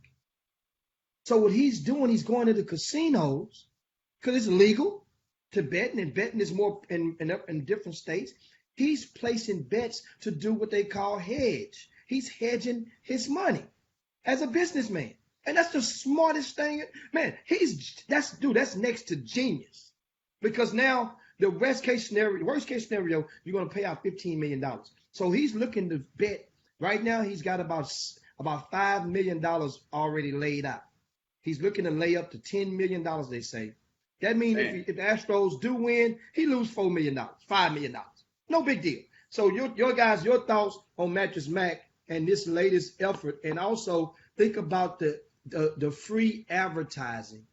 So what he's doing, he's going to the casinos because it's legal to bet, and betting is more in different states. He's placing bets to do what they call hedge. He's hedging his money as a businessman. And that's the smartest thing. Man, that's next to genius. Because now the worst case scenario, you're going to pay out $15 million. So he's looking to bet. Right now, he's got about $5 million already laid out. He's looking to lay up to $10 million, they say. That means if the Astros do win, he lose $4 million, $5 million. No big deal. So your guys, your thoughts on Mattress Mac and this latest effort, and also think about the free advertising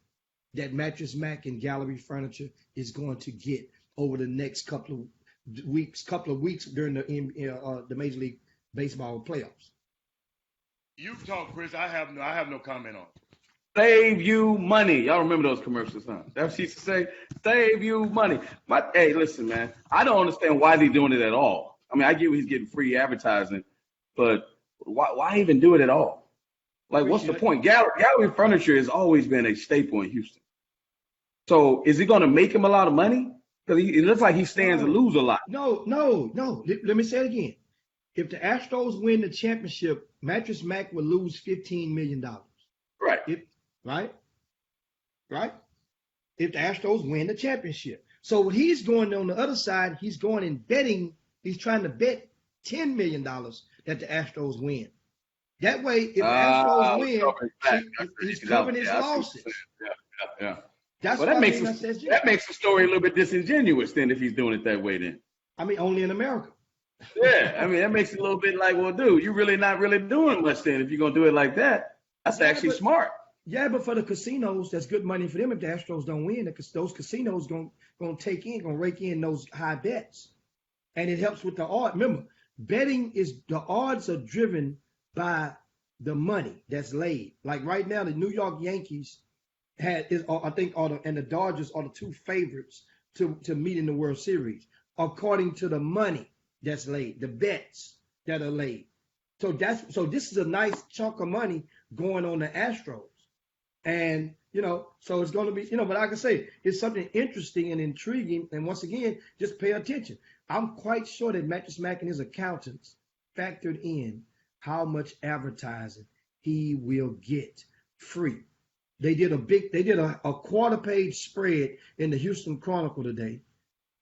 that Mattress Mac and Gallery Furniture is going to get over the next couple of weeks during the Major League Baseball playoffs. You talk, Chris. I have no comment on it. Save you money. Y'all remember those commercials, huh? That's what she used to say. Save you money. But hey, listen, man. I don't understand why they're doing it at all. I mean, I get he's getting free advertising, but why even do it at all? Like, what's the point? Gallery Furniture has always been a staple in Houston. So is he going to make him a lot of money? Because it looks like he stands to lose a lot. No. Let me say it again. If the Astros win the championship, Mattress Mac will lose $15 million. Right. Right? If the Astros win the championship. So what he's doing on the other side, he's going and betting, he's trying to bet $10 million that the Astros win. That way, if the Astros win, he's covering his losses. Yeah. That's well, that makes the story a little bit disingenuous then if he's doing it that way then. I mean, only in America. Yeah, I mean, that makes it a little bit like, well, dude, you're really not really doing much then if you're going to do it like that. That's actually smart. Yeah, but for the casinos, that's good money for them if the Astros don't win, because those casinos gonna rake in those high bets. And it helps with the odds. Remember, betting the odds are driven by the money that's laid. Like right now, the New York Yankees and the Dodgers are the two favorites to meet in the World Series, according to the money that's laid, the bets that are laid. So this is a nice chunk of money going on the Astros. And, so it's going to be, but like I say, it's something interesting and intriguing. And once again, just pay attention. I'm quite sure that Mattress Mac and his accountants factored in how much advertising he will get free. They did a quarter-page spread in the Houston Chronicle today.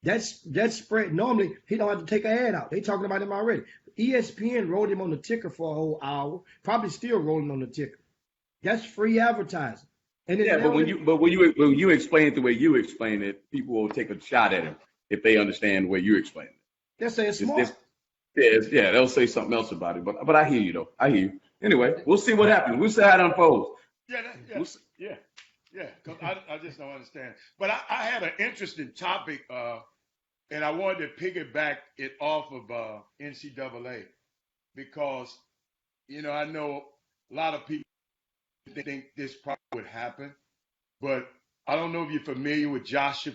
That spread, normally he don't have to take an ad out. They talking about him already. ESPN wrote him on the ticker for a whole hour, probably still rolling on the ticker. That's free advertising. And but when you explain it the way you explain it, people will take a shot at him if they understand the way you explain it. They'll say it's smart. They'll say something else about it. But I hear you though. I hear you. Anyway, we'll see what happens. We'll see how it unfolds. Yeah. Because I just don't understand. But I had an interesting topic, and I wanted to piggyback it off of NCAA because, I know a lot of people think this probably would happen, but I don't know if you're familiar with Josh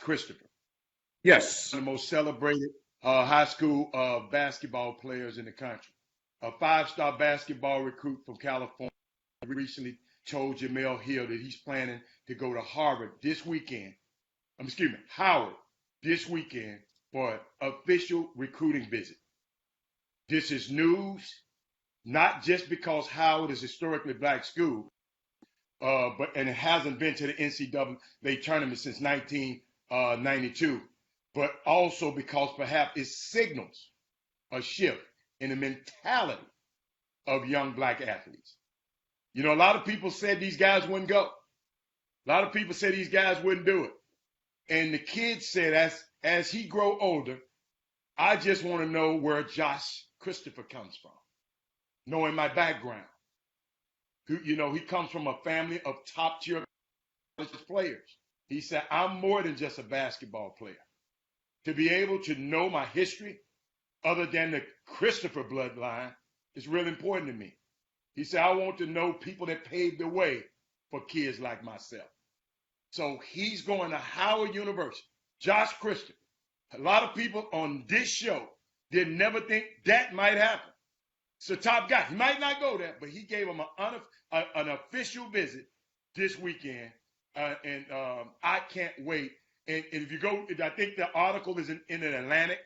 Christopher. Yes. One of the most celebrated high school basketball players in the country. A 5-star basketball recruit from California, recently told Jamel Hill that he's planning to go to Howard this weekend this weekend for an official recruiting visit. This is news, not just because Howard is a historically black school, and it hasn't been to the NCAA tournament since 1992, but also because perhaps it signals a shift in the mentality of young black athletes. You know, a lot of people said these guys wouldn't go. A lot of people said these guys wouldn't do it. And the kid said, as he grow older, I just want to know where Josh Christopher comes from, knowing my background. You know, he comes from a family of top-tier players. He said, I'm more than just a basketball player. To be able to know my history, other than the Christopher bloodline, is really important to me. He said, I want to know people that paved the way for kids like myself. So he's going to Howard University. Josh Christopher. A lot of people on this show did never think that might happen. It's a top guy. He might not go there, but he gave him an official visit this weekend. And I can't wait. And if you go, I think the article is in the Atlantic.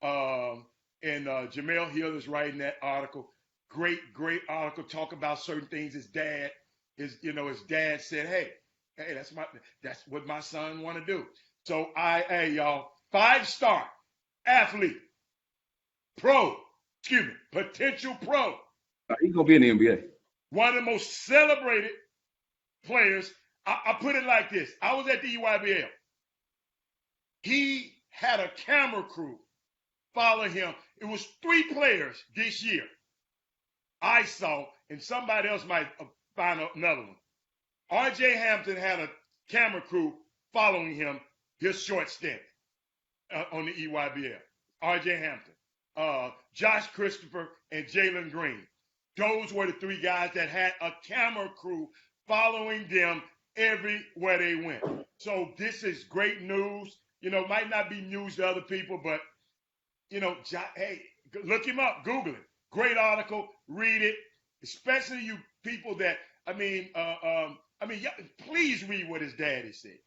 And Jamel Hill is writing that article. Great article. Talk about certain things. His dad said, hey, that's what my son want to do. So y'all, 5-star athlete, potential pro. He's gonna be in the NBA. One of the most celebrated players. I put it like this. I was at the EYBL. He had a camera crew follow him. It was 3 players this year I saw, and somebody else might find another one. R.J. Hampton had a camera crew following him his short stint on the EYBL. R.J. Hampton, Josh Christopher, and Jalen Green. Those were the 3 guys that had a camera crew following them everywhere they went. So this is great news. You know, might not be news to other people, but, you know, hey, look him up, Google it. Great article, read it, especially you people that, please read what his daddy said.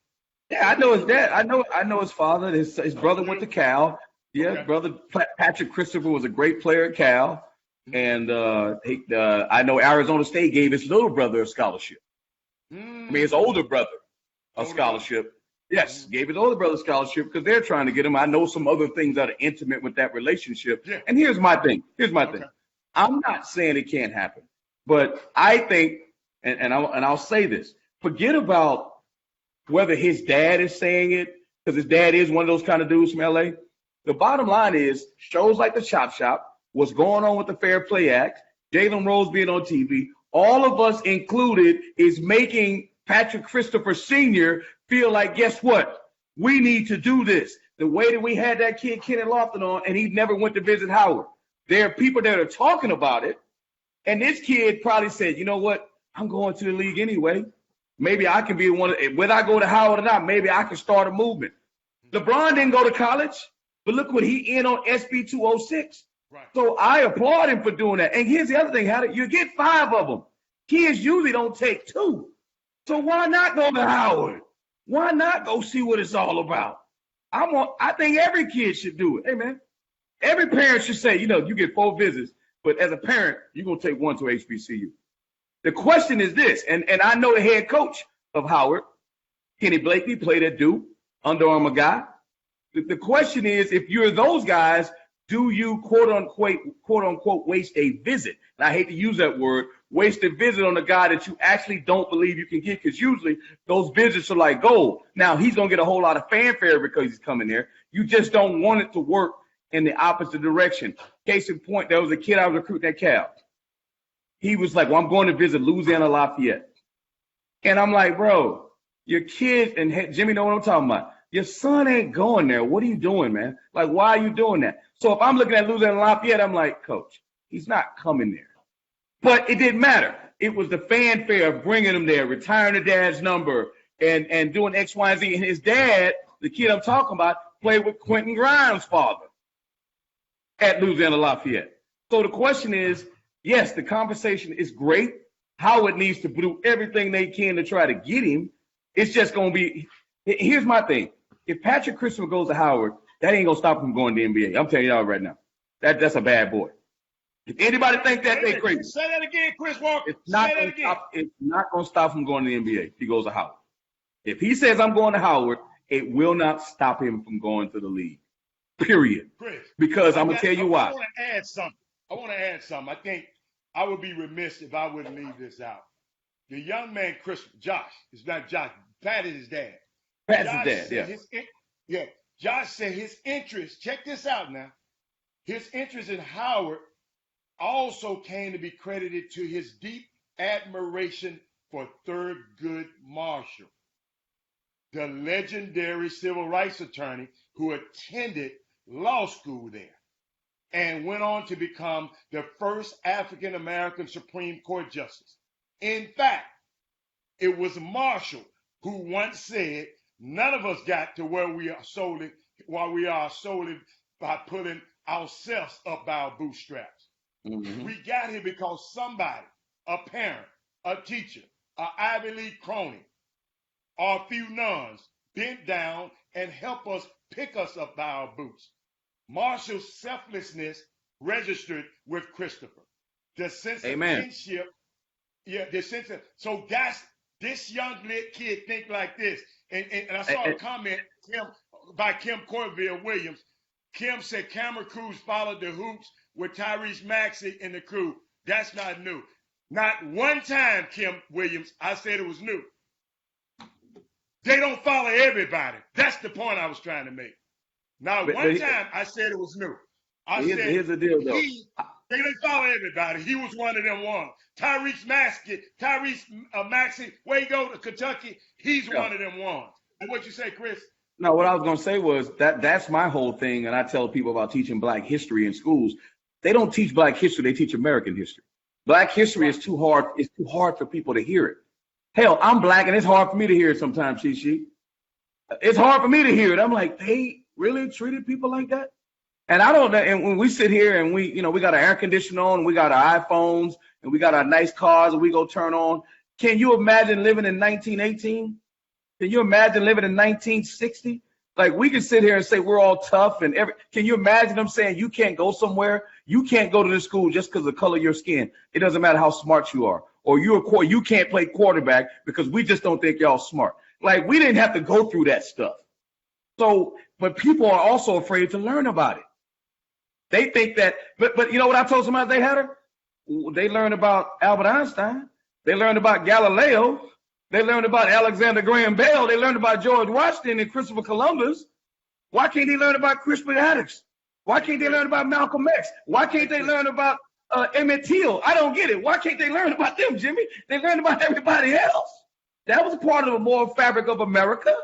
Yeah, I know his dad. I know his father. His brother went to Cal. Yeah, Okay. Brother Patrick Christopher was a great player at Cal. And I know Arizona State gave his little brother a scholarship. His older brother a scholarship. Yes, gave his older brother a scholarship because they're trying to get him. I know some other things that are intimate with that relationship. Yeah. And here's my thing. Okay. I'm not saying it can't happen, but I think, and I'll say this: forget about whether his dad is saying it, because his dad is one of those kind of dudes from LA. The bottom line is shows like the Chop Shop, what's going on with the Fair Play Act, Jalen Rose being on TV, all of us included, is making Patrick Christopher Sr. feel like, guess what? We need to do this. The way that we had that kid, Kenny Lofton, on, and he never went to visit Howard. There are people that are talking about it, and this kid probably said, you know what? I'm going to the league anyway. Maybe I can be one, whether I go to Howard or not, maybe I can start a movement. LeBron didn't go to college, but look what he in on SB 206. Right. So I applaud him for doing that. And here's the other thing, you get 5 of them. Kids usually don't take 2. So why not go to Howard? Why not go see what it's all about? I think every kid should do it. Hey, man, every parent should say, you know, you get 4 visits, but as a parent, you're going to take 1 to HBCU. The question is this, and I know the head coach of Howard, Kenny Blakely, played at Duke, Under Armour guy. The question is, if you're those guys, do you quote unquote waste a visit? And I hate to use that word, waste a visit on a guy that you actually don't believe you can get, because usually those visits are like gold. Now, he's going to get a whole lot of fanfare because he's coming there. You just don't want it to work in the opposite direction. Case in point, there was a kid I was recruiting at Cal. He was like, well, I'm going to visit Louisiana Lafayette. And I'm like, bro, your kid, and Jimmy know what I'm talking about. Your son ain't going there. What are you doing, man? Like, why are you doing that? So if I'm looking at Louisiana Lafayette, I'm like, coach, he's not coming there. But it didn't matter. It was the fanfare of bringing him there, retiring the dad's number, and doing X, Y, and Z. And his dad, the kid I'm talking about, played with Quentin Grimes' father at Louisiana Lafayette. So the question is, yes, the conversation is great. Howard needs to do everything they can to try to get him. It's just going to be. Here's my thing. If Patrick Christopher goes to Howard, that ain't going to stop him going to the NBA. I'm telling y'all right now. That's a bad boy. If anybody think that, they crazy. Say that again, Chris Walker. It's not going to stop him going to the NBA if he goes to Howard. If he says I'm going to Howard, it will not stop him from going to the league. Period. Chris, because I'm going to tell you why. I want to add something. I think I would be remiss if I wouldn't leave this out. The young man, Josh, it's not Josh. Pat is his dad. Pat's his dad, yeah. Josh said his interest, check this out now, his interest in Howard also came to be credited to his deep admiration for Thurgood Marshall, the legendary civil rights attorney who attended law school there and went on to become the first African-American Supreme Court justice. In fact, it was Marshall who once said, none of us got to where we are solely by pulling ourselves up by our bootstraps. Mm-hmm. We got here because somebody, a parent, a teacher, an Ivy League crony, or a few nuns bent down and helped us pick us up by our boots. Marshall's selflessness registered with Christopher. The sense of kinship, so that's this young lit kid think like this. And I saw a comment by Kim Corville Williams. Kim said camera crews followed the hoops with Tyrese Maxey and the crew. That's not new. Not one time, Kim Williams, I said it was new. They don't follow everybody. That's the point I was trying to make. Now, one time I said it was new. Here's the deal, though. They didn't follow everybody. He was one of them ones. Tyrese Maxey, where you go to Kentucky, he's one of them ones. And what you say, Chris? No, what I was going to say was that's my whole thing, and I tell people about teaching Black history in schools. They don't teach Black history; they teach American history. Black history is too hard. It's too hard for people to hear it. Hell, I'm Black, and it's hard for me to hear it sometimes. It's hard for me to hear it. I'm like, they really treated people like that? And I don't know. And when we sit here and we got our air conditioner on, and we got our iPhones, and we got our nice cars, and we go turn on. Can you imagine living in 1918? Can you imagine living in 1960? Like, we can sit here and say we're all tough and can you imagine them saying you can't go somewhere? You can't go to this school just because of the color of your skin. It doesn't matter how smart you are. Or you can't play quarterback because we just don't think y'all smart. Like, we didn't have to go through that stuff. So, but people are also afraid to learn about it. They think that, but you know what I told somebody they had her? They learned about Albert Einstein. They learned about Galileo. They learned about Alexander Graham Bell. They learned about George Washington and Christopher Columbus. Why can't they learn about Crispin Attucks? Why can't they learn about Malcolm X? Why can't they learn about Emmett Till? I don't get it. Why can't they learn about them, Jimmy? They learned about everybody else. That was part of the moral fabric of America.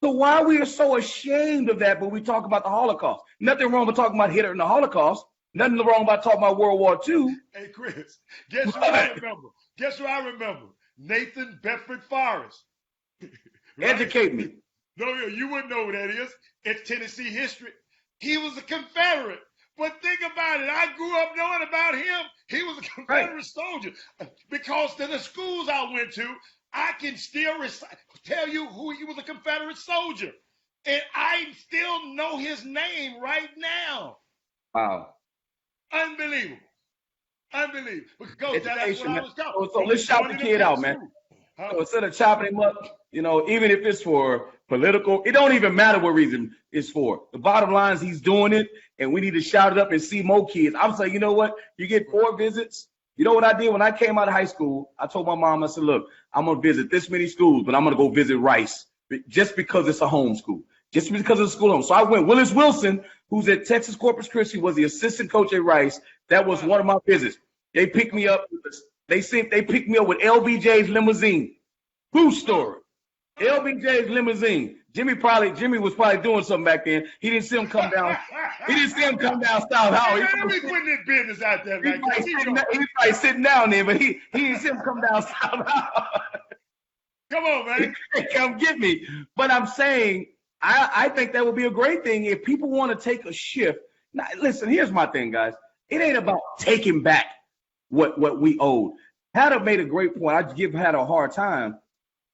So why we are so ashamed of that when we talk about the Holocaust? Nothing wrong with talking about Hitler and the Holocaust. Nothing wrong about talking about World War II. Hey, Chris, guess who I remember? Guess who I remember? Nathan Bedford Forrest. Right? Educate me. No, you wouldn't know who that is. It's Tennessee history. He was a Confederate. But think about it. I grew up knowing about him. He was a Confederate soldier. Because to the schools I went to, I can still tell you who he was, a Confederate soldier. And I still know his name right now. Wow. Unbelievable. Because that's what I was talking. So let's shout the kid out, man. So instead of chopping him up, even if it's for political, it don't even matter what reason it's for. The bottom line is he's doing it, and we need to shout it up and see more kids. I'm saying, you know what? You get 4 visits. You know what I did when I came out of high school? I told my mom, I said, look, I'm going to visit this many schools, but I'm going to go visit Rice just because it's a home school, just because it's a school home. So I went. Willis Wilson, who's at Texas Corpus Christi, was the assistant coach at Rice. That was one of my visits. They picked me up. They picked me up with LBJ's limousine. True story. LBJ's limousine. Jimmy was probably doing something back then. He didn't see him come down. He didn't see him come down South Howard. He putting his business out there like that. He's probably sitting down there, but he didn't see him come down South Howard. Come on, man. Come get me. But I'm saying, I think that would be a great thing if people want to take a shift. Now, listen, here's my thing, guys. It ain't about taking back what we owed. Hatter made a great point. I give Hatter a hard time.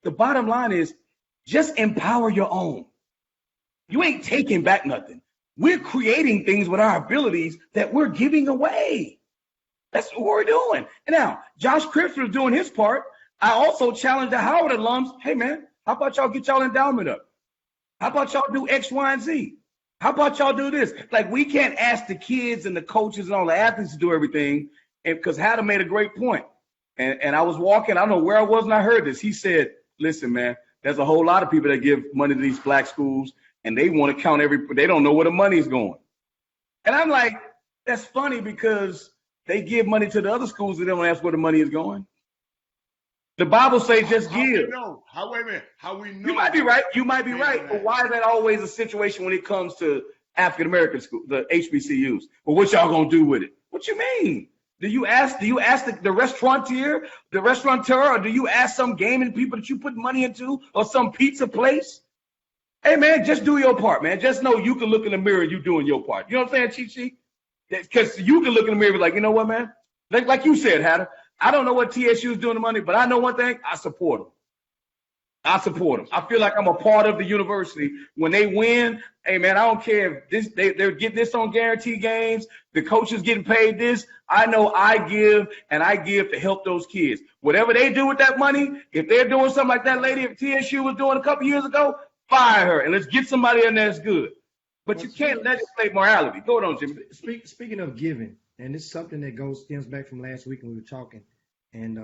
The bottom line is just empower your own. You ain't taking back nothing. We're creating things with our abilities that we're giving away. That's what we're doing. And now, Josh Cripps was doing his part. I also challenge the Howard alums. Hey, man, how about y'all get y'all endowment up? How about y'all do X, Y, and Z? How about y'all do this? Like, we can't ask the kids and the coaches and all the athletes to do everything. And because Hatter made a great point. And I was walking, I don't know where I was, and I heard this. He said, listen, man, there's a whole lot of people that give money to these black schools, and they want to count they don't know where the money's going. And I'm like, that's funny because they give money to the other schools and they don't ask where the money is going. The Bible says just give. How we know? You might be right. You might be right. But why is that always a situation when it comes to African American school, the HBCUs? Well, what y'all gonna do with it? What you mean? Do you ask the restaurateur, or do you ask some gaming people that you put money into, or some pizza place? Hey man, just do your part, man. Just know you can look in the mirror and you doing your part. You know what I'm saying, Chi? Because you can look in the mirror and be like, you know what, man? Like you said, Hatter, I don't know what TSU is doing the money, but I know one thing, I support them. I feel like I'm a part of the university. When they win, hey man, I don't care if they're getting this on guarantee games, the coaches getting paid this. I know I give to help those kids. Whatever they do with that money, if they're doing something like that lady at TSU was doing a couple years ago, fire her and let's get somebody in there that's good. But you can't legislate morality. Go on, Jimmy. Speaking of giving, and it's something that stems back from last week when we were talking, and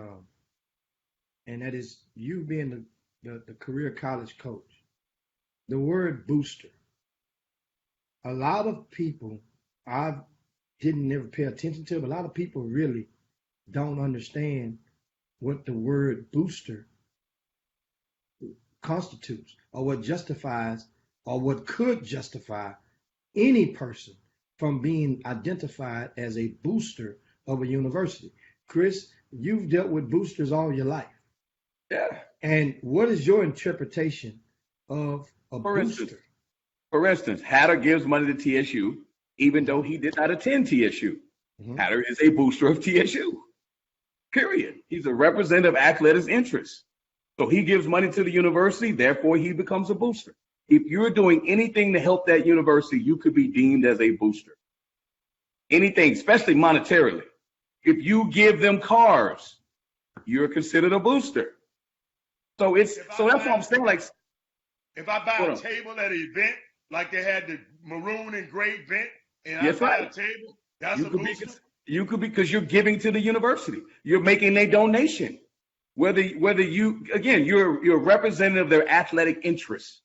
that is you being the career college coach. The word booster. A lot of people, I didn't never pay attention to, but a lot of people really don't understand what the word booster constitutes, or what justifies, or what could justify any person from being identified as a booster of a university. Chris, you've dealt with boosters all your life. Yeah. And what is your interpretation of a booster? For instance, Hatter gives money to TSU, even though he did not attend TSU. Mm-hmm. Hatter is a booster of TSU, period. He's a representative of athletics interests. So he gives money to the university, therefore he becomes a booster. If you're doing anything to help that university, you could be deemed as a booster. Anything, especially monetarily. If you give them cars, you're considered a booster. So that's what I'm saying. Like, if I buy a table at an event, like they had the maroon and gray event, and I buy a table, that's a booster. You could be, because you're giving to the university. You're making a donation. Whether you're a representative of their athletic interests,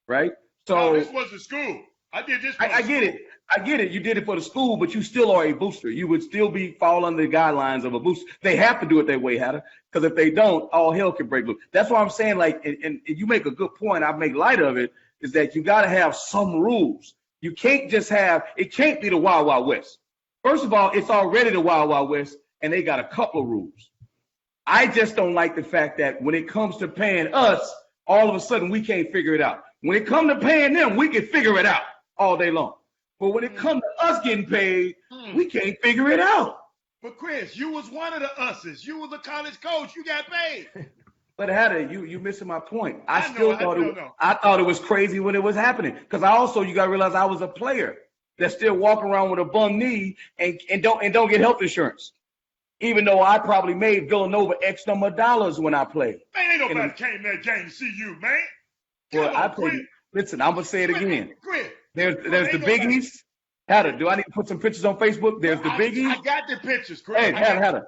right? So no, this was the school. I did this. I get it. You did it for the school, but you still are a booster. You would still fall under the guidelines of a booster. They have to do it that way, Hatter, because if they don't, all hell can break loose. That's why I'm saying, like, and you make a good point. I make light of it. Is that you got to have some rules. You can't just it can't be the Wild Wild West. First of all, it's already the Wild Wild West, and they got a couple of rules. I just don't like the fact that when it comes to paying us, all of a sudden we can't figure it out. When it comes to paying them, we can figure it out all day long. But when it comes to us getting paid, we can't figure it out. But Chris, you was one of the us's. You was a college coach. You got paid. But Hatter, you missing my point. I thought it was crazy when it was happening. Because you got to realize I was a player that still walking around with a bum knee and don't get health insurance. Even though I probably made Villanova X number of dollars when I played. Man, ain't nobody came to that game to see you, man. Well, I played. Listen, I'm gonna say it again. Chris, there's the Big East. Hatter, do I need to put some pictures on Facebook? There's the Big East. I got the pictures, Chris. Hey, Hatter.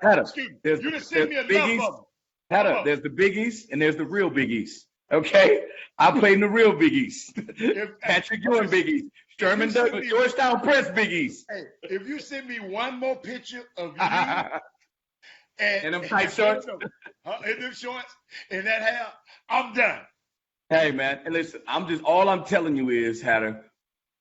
You done sent me enough of them. Hatter, there's the Big East and there's the real Big East. Okay? I played in the real Big East. Patrick Ewing Big East. Sherman Douglas, Georgetown Press Big East. Hey, if you send me one more picture of you and them tight shorts, and them shorts, and that hair, I'm done. Hey man, and listen, all I'm telling you is, Hatter,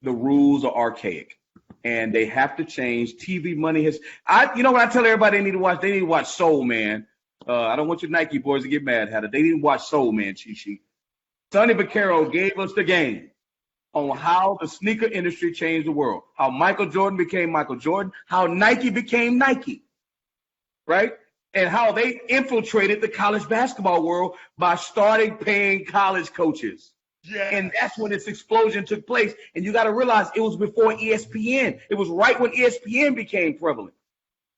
the rules are archaic, and they have to change. TV money what I tell everybody they need to watch? They need to watch Soul Man. I don't want your Nike boys to get mad, Hatter. They didn't watch Soul Man, Chi. Sonny Vaccaro gave us the game on how the sneaker industry changed the world, how Michael Jordan became Michael Jordan, how Nike became Nike, right? and how they infiltrated the college basketball world by starting paying college coaches. Yeah. And that's when this explosion took place. And you got to realize it was before ESPN. It was right when ESPN became prevalent.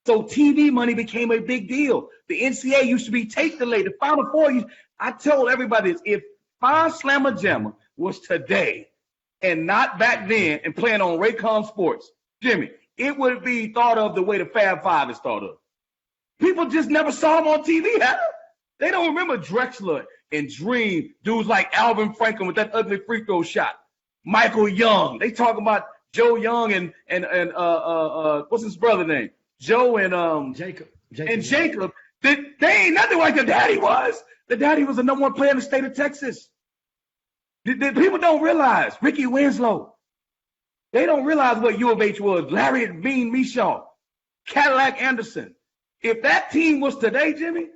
So TV money became a big deal. The NCAA used to be tape delay. The Final Four, I told everybody this, if Five Slammer Jammer was today and not back then and playing on Raycom Sports, Jimmy, it would be thought of the way the Fab Five is thought of. People just never saw him on TV. They don't remember Drexler and Dream, dudes like Alvin Franklin with that ugly free throw shot. Michael Young. They talk about Joe Young and what's his brother name? Joe and Jacob. And Jacob. They ain't nothing like the daddy was. The daddy was the number one player in the state of Texas. The people don't realize Ricky Winslow. They don't realize what U of H was. Larry Bean Mishaw, Cadillac Anderson. If that team was today, Jimmy,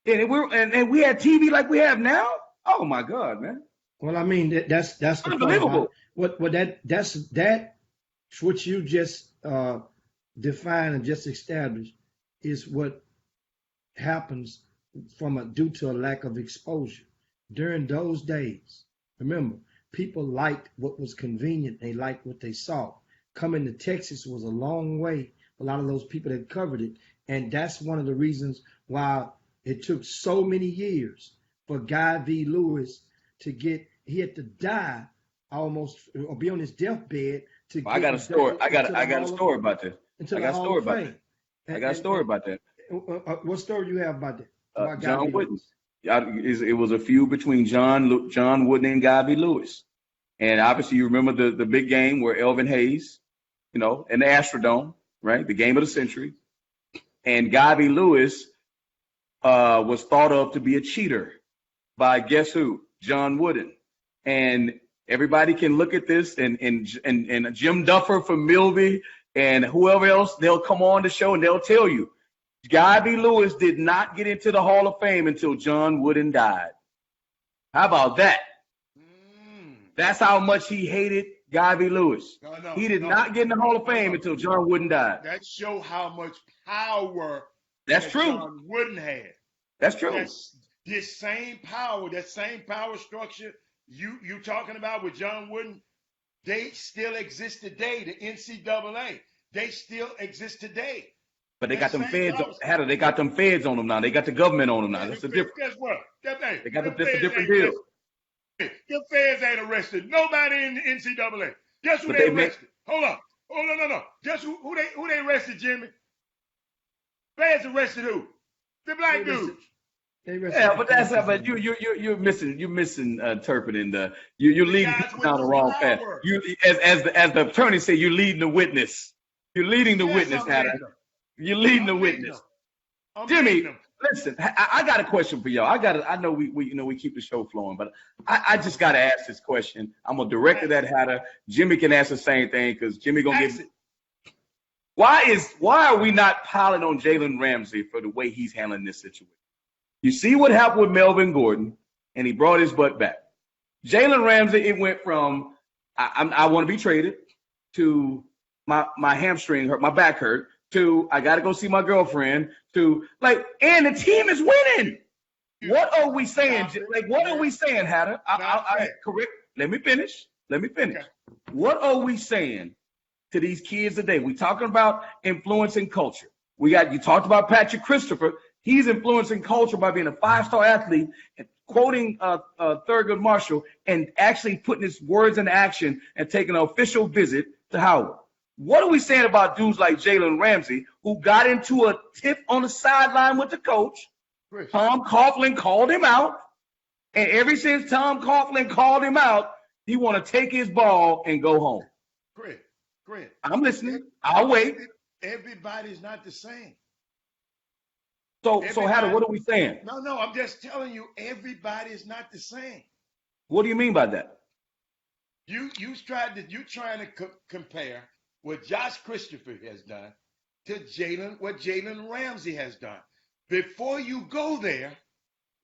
and we had TV like we have now, oh my God, man. Well, I mean, that's the unbelievable. That's what you just defined and just established is what happens due to a lack of exposure. During those days, remember, people liked what was convenient. They liked what they saw. Coming to Texas was a long way. A lot of those people that covered it. And that's one of the reasons why it took so many years for Guy V. Lewis to he had to die almost, or be on his deathbed to get. I got a story. I got a story about this. I got a story about that. I got a story about that. What story do you have about that? About John Wooden. It was a feud between John Wooden and Guy V. Lewis. And obviously you remember the big game where Elvin Hayes, in the Astrodome, right? The game of the century. And Guy V. Lewis was thought of to be a cheater by guess who? John Wooden. And everybody can look at this and Jim Duffer from Milby and whoever else, they'll come on the show and they'll tell you Guy V. Lewis did not get into the Hall of Fame until John Wooden died. How about that? That's how much he hated Guy V. Lewis. He did not get in the Hall of Fame until John Wooden died. That shows how much power that's true. John Wooden had. That's true. This same power, that same power structure you talking about with John Wooden, they still exist today. The NCAA, they still exist today. But they got them feds. They got them feds on them now. They got the government on them now. That's the difference. Guess what? That's a different deal. The feds ain't arrested nobody in the NCAA. Guess who they arrested? Hold on. Oh no. Guess who they arrested, Jimmy? Feds arrested who? The black dudes. Yeah, but that's how. But you're misinterpreting you're leading people down the wrong path. You as the attorney said, you're leading the witness. You're leading the witness, Hannah. You're leading the witness. Jimmy, listen, I got a question for y'all. I know we keep the show flowing, but I just got to ask this question. I'm gonna direct it at Hatter. Jimmy can ask the same thing because Jimmy gonna give it. Why are we not piling on Jalen Ramsey for the way he's handling this situation? You see what happened with Melvin Gordon, and he brought his butt back. Jalen Ramsey, it went from I want to be traded to my hamstring hurt, my back hurt, to I got to go see my girlfriend, to and the team is winning. What are we saying? What are we saying, Hatter? Correct. Let me finish. Okay. What are we saying to these kids today? We talking about influencing culture. You talked about Patrick Christopher. He's influencing culture by being a 5-star athlete and quoting Thurgood Marshall and actually putting his words into action and taking an official visit to Howard. What are we saying about dudes like Jalen Ramsey, who got into a tiff on the sideline with the coach? Tom Coughlin called him out, and ever since Tom Coughlin called him out, he want to take his ball and go home. Great. I'm listening. I'll wait. Everybody's not the same. So Hatter, what are we saying? No, I'm just telling you, everybody is not the same. What do you mean by that? You trying to compare what Josh Christopher has done to what Jalen Ramsey has done. Before you go there,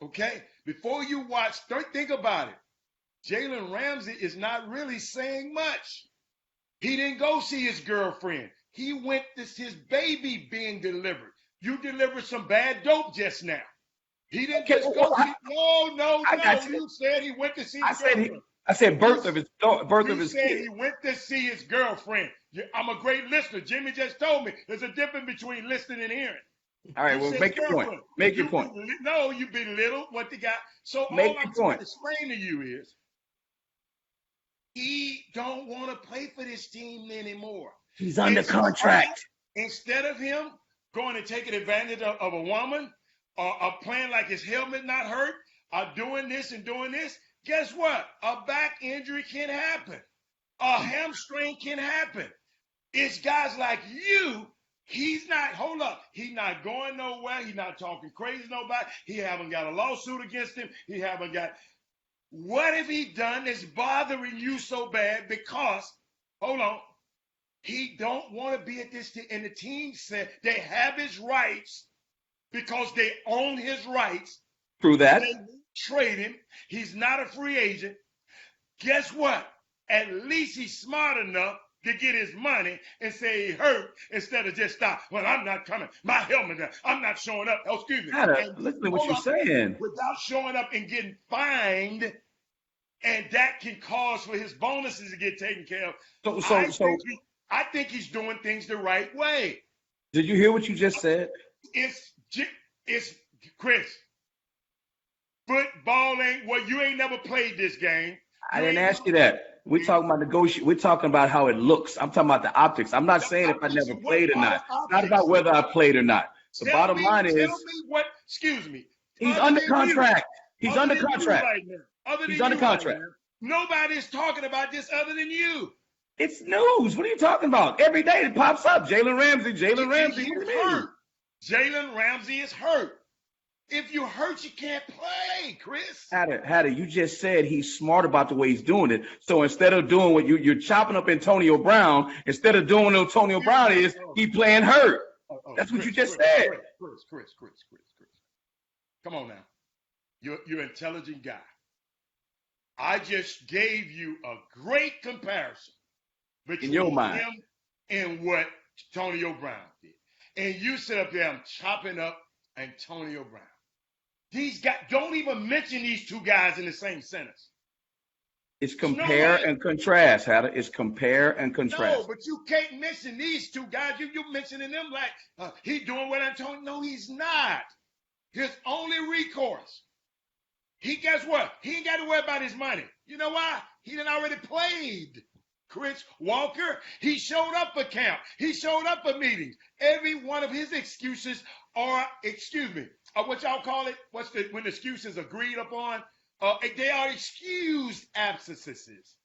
okay, before you watch, think about it. Jalen Ramsey is not really saying much. He didn't go see his girlfriend. He went to his baby being delivered. You delivered some bad dope just now. He didn't Okay, just well, go. No. I got you. You said he went to see I his said girlfriend. I said birth of You his said kid. he went to see his girlfriend. I'm a great listener. Jimmy just told me there's a difference between listening and hearing. All right, You well, said make your point. girlfriend. Make your point. No, you belittle what the guy. So Make all your I'm trying point. to explain to you is he don't want to play for this team anymore. He's under contract. Instead of him going and taking advantage of a woman or playing like his helmet not hurt or doing this and doing this, guess what? A back injury can happen. A hamstring can happen. It's guys like you. He's not, hold up. He's not going nowhere. He's not talking crazy to nobody. He haven't got a lawsuit against him. He haven't got, what have he done that's bothering you so bad? Because, hold on, he don't want to be at this team. And the team said they have his rights because they own his rights. Through that. They trade him. He's not a free agent. Guess what? At least he's smart enough to get his money and say he hurt instead of just stop. Well, I'm not coming. My helmet, I'm not showing up. Oh, excuse me. Listen to what you're saying. Without showing up and getting fined, and that can cause for his bonuses to get taken care of. I think he's doing things the right way. Did you hear what you just said? It's Chris. Football ain't, well, you ain't never played this game. I didn't ask you that. We're talking about we're talking about how it looks. I'm talking about the optics. I'm not saying if I never played or not. It's not about whether I played or not. The bottom line is, excuse me. He's under contract. He's under contract. He's under contract. Nobody's talking about this other than you. It's news. What are you talking about? Every day it pops up. Jalen Ramsey. He's hurt. Jalen Ramsey is hurt. If you hurt, you can't play, Chris. Hatter, you just said he's smart about the way he's doing it. So instead of doing what you're chopping up Antonio Brown, instead of doing what Antonio Brown is, he playing hurt. That's what you just said. Chris. Come on now. You're an intelligent guy. I just gave you a great comparison between him and what Antonio Brown did. And you sit up there, I'm chopping up Antonio Brown. These guys, don't even mention these two guys in the same sentence. It's compare and contrast, Hatter. It's compare and contrast. No, but you can't mention these two guys. You're mentioning them like he doing what Antonio. No, he's not. His only recourse. Guess what? He ain't got to worry about his money. You know why? He done already played. Chris Walker, he showed up for camp. He showed up for meetings. Every one of his excuses are, what y'all call it? When the excuses agreed upon? They are excused absences.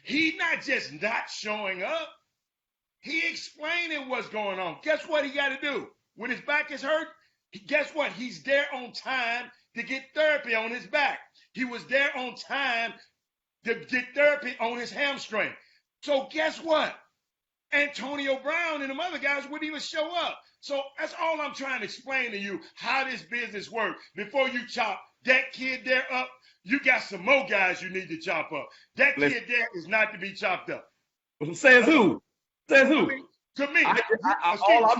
He not just not showing up. He explaining what's going on. Guess what he got to do? When his back is hurt, guess what? He's there on time to get therapy on his back. He was there on time to get therapy on his hamstring. So guess what? Antonio Brown and them other guys wouldn't even show up. So that's all I'm trying to explain to you, how this business works. Before you chop that kid there up, you got some more guys you need to chop up. That kid there is not to be chopped up. Says who? Says who? To me. All I'm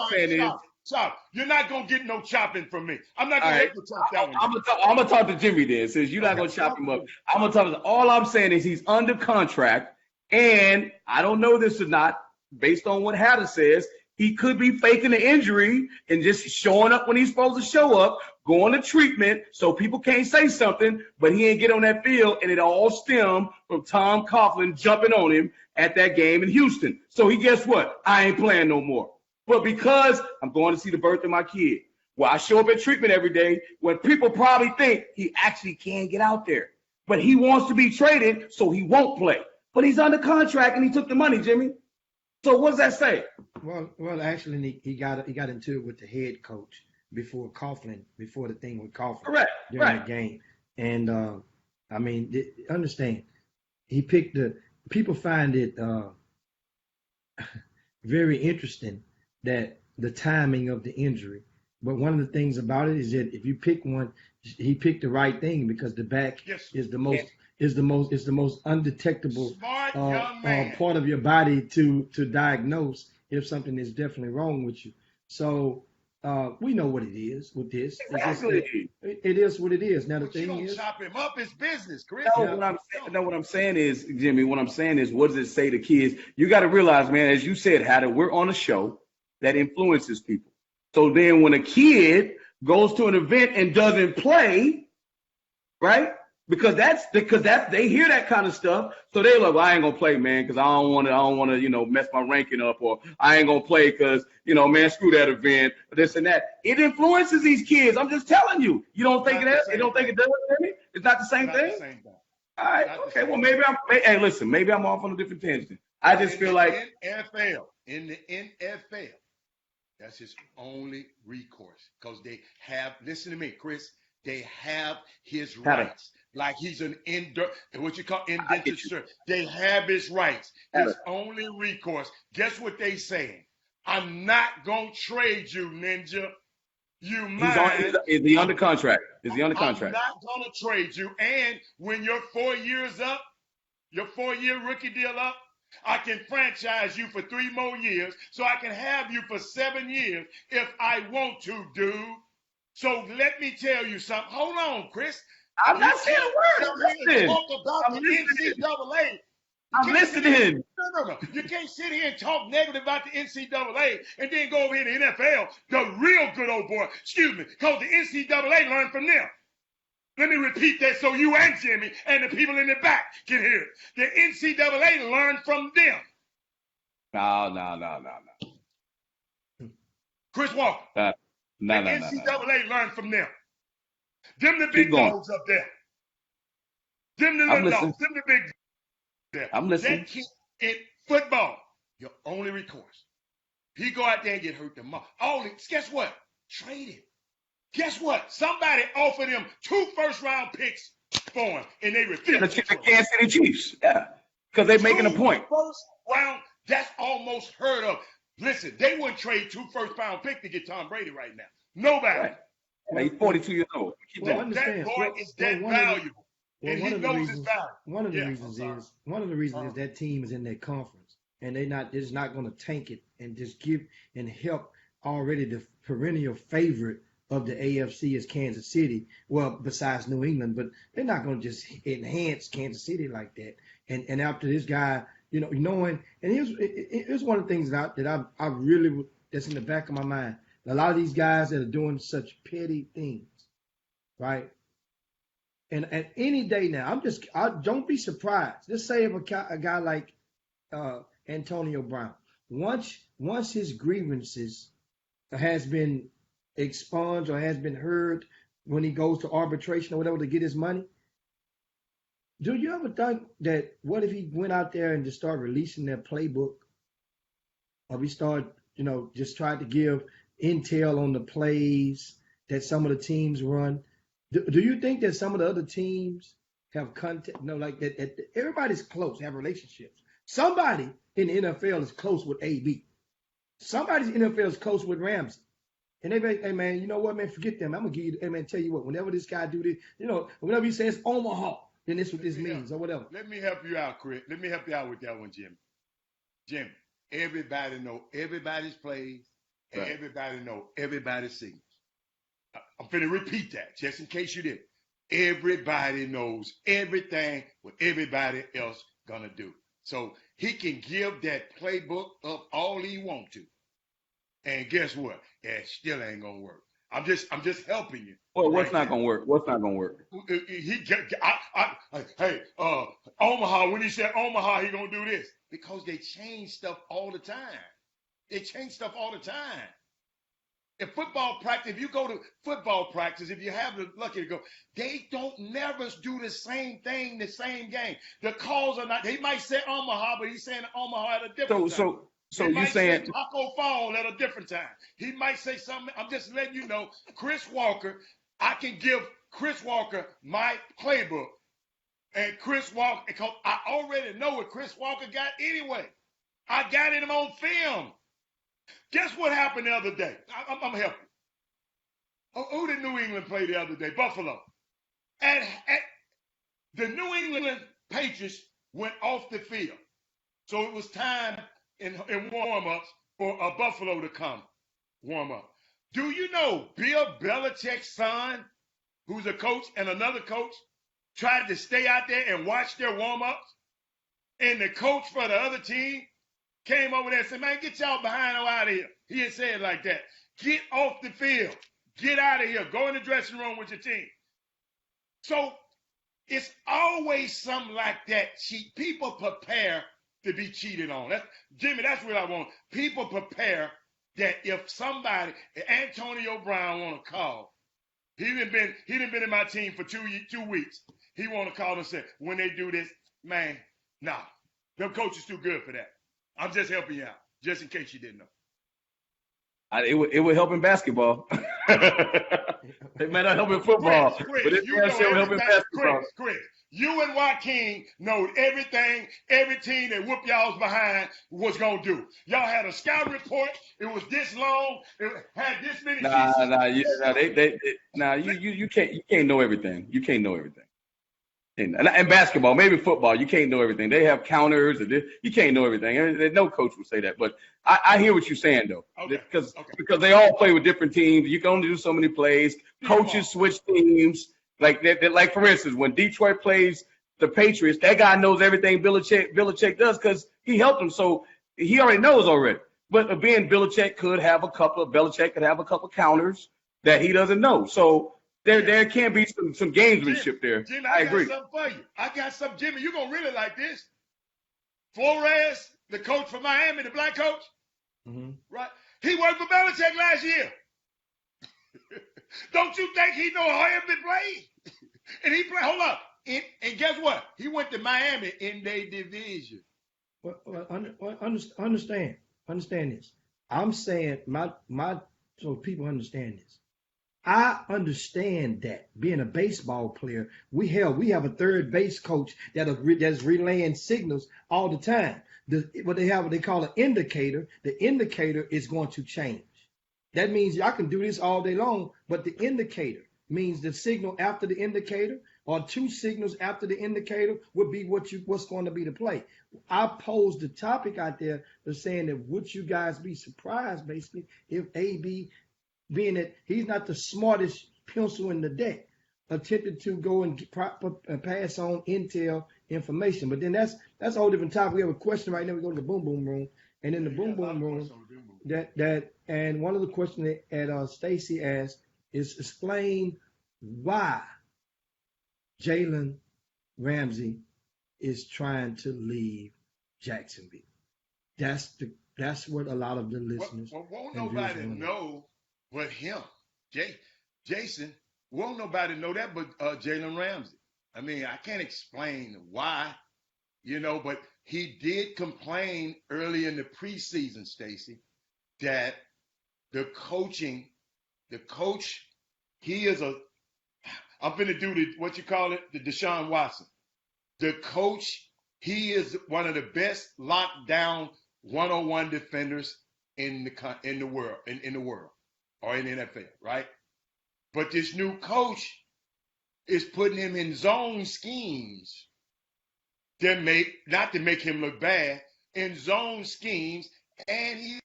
saying is, chop. You're not going to get no chopping from me. I'm not going to let you chop that one. I'm going to talk to Jimmy then, since you're not going to chop him up. I'm going to talk to all I'm saying is he's under contract, and I don't know this or not, based on what Hatter says, he could be faking the injury and just showing up when he's supposed to show up, going to treatment so people can't say something, but he ain't get on that field, and it all stemmed from Tom Coughlin jumping on him at that game in Houston. So he, guess what? I ain't playing no more. But because I'm going to see the birth of my kid, well, I show up at treatment every day when people probably think he actually can't get out there. But he wants to be traded, so he won't play. But he's under contract, and he took the money, Jimmy. So what does that say? Well, actually, he got into it with the head coach before the thing with Coughlin. Correct. During the game. And, understand, he picked people find it very interesting that the timing of the injury. But one of the things about it is that if you pick one, he picked the right thing, because the back is the most undetectable part of your body to diagnose if something is definitely wrong with you. So we know what it is with this. It's just that Exactly. it is what it is. Now the But you thing don't is, chop him up. It's business, Chris. No, yeah, what I'm saying, no, what I'm saying is, Jimmy, what I'm saying is, what does it say to kids? You got to realize, man, as you said, Hatter, we're on a show that influences people. So then when a kid goes to an event and doesn't play, right? Because they hear that kind of stuff. So they're like, well, I ain't gonna play, man, because I don't want to, mess my ranking up, or I ain't gonna play because, man, screw that event, this and that. It influences these kids. I'm just telling you. You don't think You don't think it does, Jimmy? It's not the same Not thing? the same thing. All right, Not the okay. same Well, thing. hey, listen, maybe I'm off on a different tangent. I just feel like In the NFL, that's his only recourse because they have, listen to me, Chris, they have his Hatter, rights. Like he's an what you call I indentured get you. servant. They have his rights. His Hatter, only recourse. Guess what they saying? I'm not going to trade you, Ninja. You mind? is he under contract? Is he under I'm contract? not going to trade you. And when your 4 years up, your 4-year rookie deal up, I can franchise you for 3 more years, so I can have you for 7 years if I want to, dude. So let me tell you something. Hold on, Chris. I'm not saying a word. I'm Sit here and listening. talk about I'm the listening. NCAA. I'm listening. No. You can't sit here and talk negative about the NCAA and then go over here to the NFL, the real good old boy. Excuse me, because the NCAA learned from them. Let me repeat that so you and Jimmy and the people in the back can hear it. The NCAA learned from them. No. Chris Walker. No. The NCAA learned from them. Them the Keep big going. dogs up there. Them the I'm little listening. dogs. Them the big there. I'm listening. That kid in football, your only recourse. He go out there and get hurt tomorrow. Guess what? Trade him. Guess what? Somebody offered him 2 first-round picks for him, and they refused. The Kansas City Chiefs. Yeah. Because they're making a point. First round, that's almost heard of. Listen, they wouldn't trade 2 first-round picks to get Tom Brady right now. Nobody. Right. Yeah, he's 42 years old. Keep well, going. understand. That boy is that one of the- valuable. And he knows his value. One of the Yeah, reasons I'm is that team is in their conference, and they're just not going to tank it and just give and help already the perennial favorite of the AFC is Kansas City. Well, besides New England, but they're not going to just enhance Kansas City like that. And after this guy, knowing, and here's one of the things that I really, that's in the back of my mind. A lot of these guys that are doing such petty things, right? And at any day now, I don't be surprised. Let's say if a guy like Antonio Brown, once his grievances has been expunged or has been heard when he goes to arbitration or whatever to get his money, do you ever think that what if he went out there and just started releasing their playbook, or we start, just tried to give intel on the plays that some of the teams run? Do you think that some of the other teams have contact? Like that everybody's close, have relationships. Somebody in the NFL is close with AB. Somebody's in the NFL is close with Ramsey. And they be, hey man, you know what, man, forget them. I'm gonna give you, hey man, tell you what, whenever this guy do this, whenever he says Omaha, then this what this means or whatever. Let me help you out, Chris. Let me help you out with that one, Jimmy. Jimmy, everybody know everybody's plays, and everybody know everybody's signals. I'm finna repeat that just in case you didn't. Everybody knows everything what everybody else gonna do. So he can give that playbook up all he want to. And guess what? It still ain't gonna work. I'm just helping you. Well, what's not gonna work? What's not gonna work? Hey, Omaha, when he said Omaha, he gonna do this. Because they change stuff all the time. They change stuff all the time. In football practice, if you go to football practice, if you have the lucky to go, they don't never do the same thing, the same game. The calls are not, he might say Omaha, but he's saying Omaha at a different time. So he you might saying say Taco Fall at a different time. He might say something. I'm just letting you know, Chris Walker, I can give Chris Walker my playbook. And Chris Walker, because I already know what Chris Walker got anyway. I got him on film. Guess what happened the other day? I'm going to help you. Who did New England play the other day? Buffalo. At the New England Patriots went off the field. So it was time in warm-ups for Buffalo to come. warm up. Do you know Bill Belichick's son, who's a coach and another coach, tried to stay out there and watch their warm-ups? And the coach for the other team came over there and said, man, get y'all behind out of here. He didn't say it like that. Get off the field. Get out of here. Go in the dressing room with your team. So it's always something like that. People prepare to be cheated on. Jimmy, that's what I want. People prepare that if somebody, Antonio Brown want to call, he done been in my team for 2 weeks. He want to call and say, when they do this, man, nah, them coaches too good for that. I'm just helping you out, just in case you didn't know. It would help in basketball. It may not help in football, Chris, but it will help in basketball. Chris, you and Joaquin know everything, every team that whoop y'all's behind was going to do. Y'all had a scout report. It was this long. It had this many you can't know everything. You can't know everything. And basketball, maybe football, you can't know everything. They have counters. You can't know everything. And no coach would say that. But I hear what you're saying, though. Because they all play with different teams. You can only do so many plays. Coaches switch teams. Like, for instance, when Detroit plays the Patriots, that guy knows everything Belichick does because he helped him. So he already knows already. But again, Belichick could have a couple counters that he doesn't know. So there can be some gamesmanship there. Jimmy, I agree. I got something for you. I got something, Jimmy. You're going to really like this. Flores, the coach for Miami, the black coach, right? He worked for Belichick last year. Don't you think he know how everybody plays? And he played, hold up. And guess what? He went to Miami in their division. Understand this. I'm saying so people understand this. I understand that being a baseball player, we have a third base coach that's relaying signals all the time. What they call an indicator. The indicator is going to change. That means I can do this all day long, but the indicator means the signal after the indicator or two signals after the indicator would be what's going to be the play. I posed the topic out there of saying that would you guys be surprised basically if AB, being that he's not the smartest pencil in the deck, attempted to go and pass on intel information. But then that's a whole different topic. We have a question right now. We go to the boom boom room, and in the boom boom room, and one of the questions that Stacy asked is explain why Jalen Ramsey is trying to leave Jacksonville. That's what a lot of the listeners. Won't nobody know but him, Jason. Won't nobody know that but Jalen Ramsey. I mean, I can't explain why, but he did complain early in the preseason, Stacy, that the coach, I'm going to do the Deshaun Watson. The coach, he is one of the best lockdown one-on-one defenders in the world, or in the NFL, right? But this new coach is putting him in zone schemes not to make him look bad, in zone schemes, and he's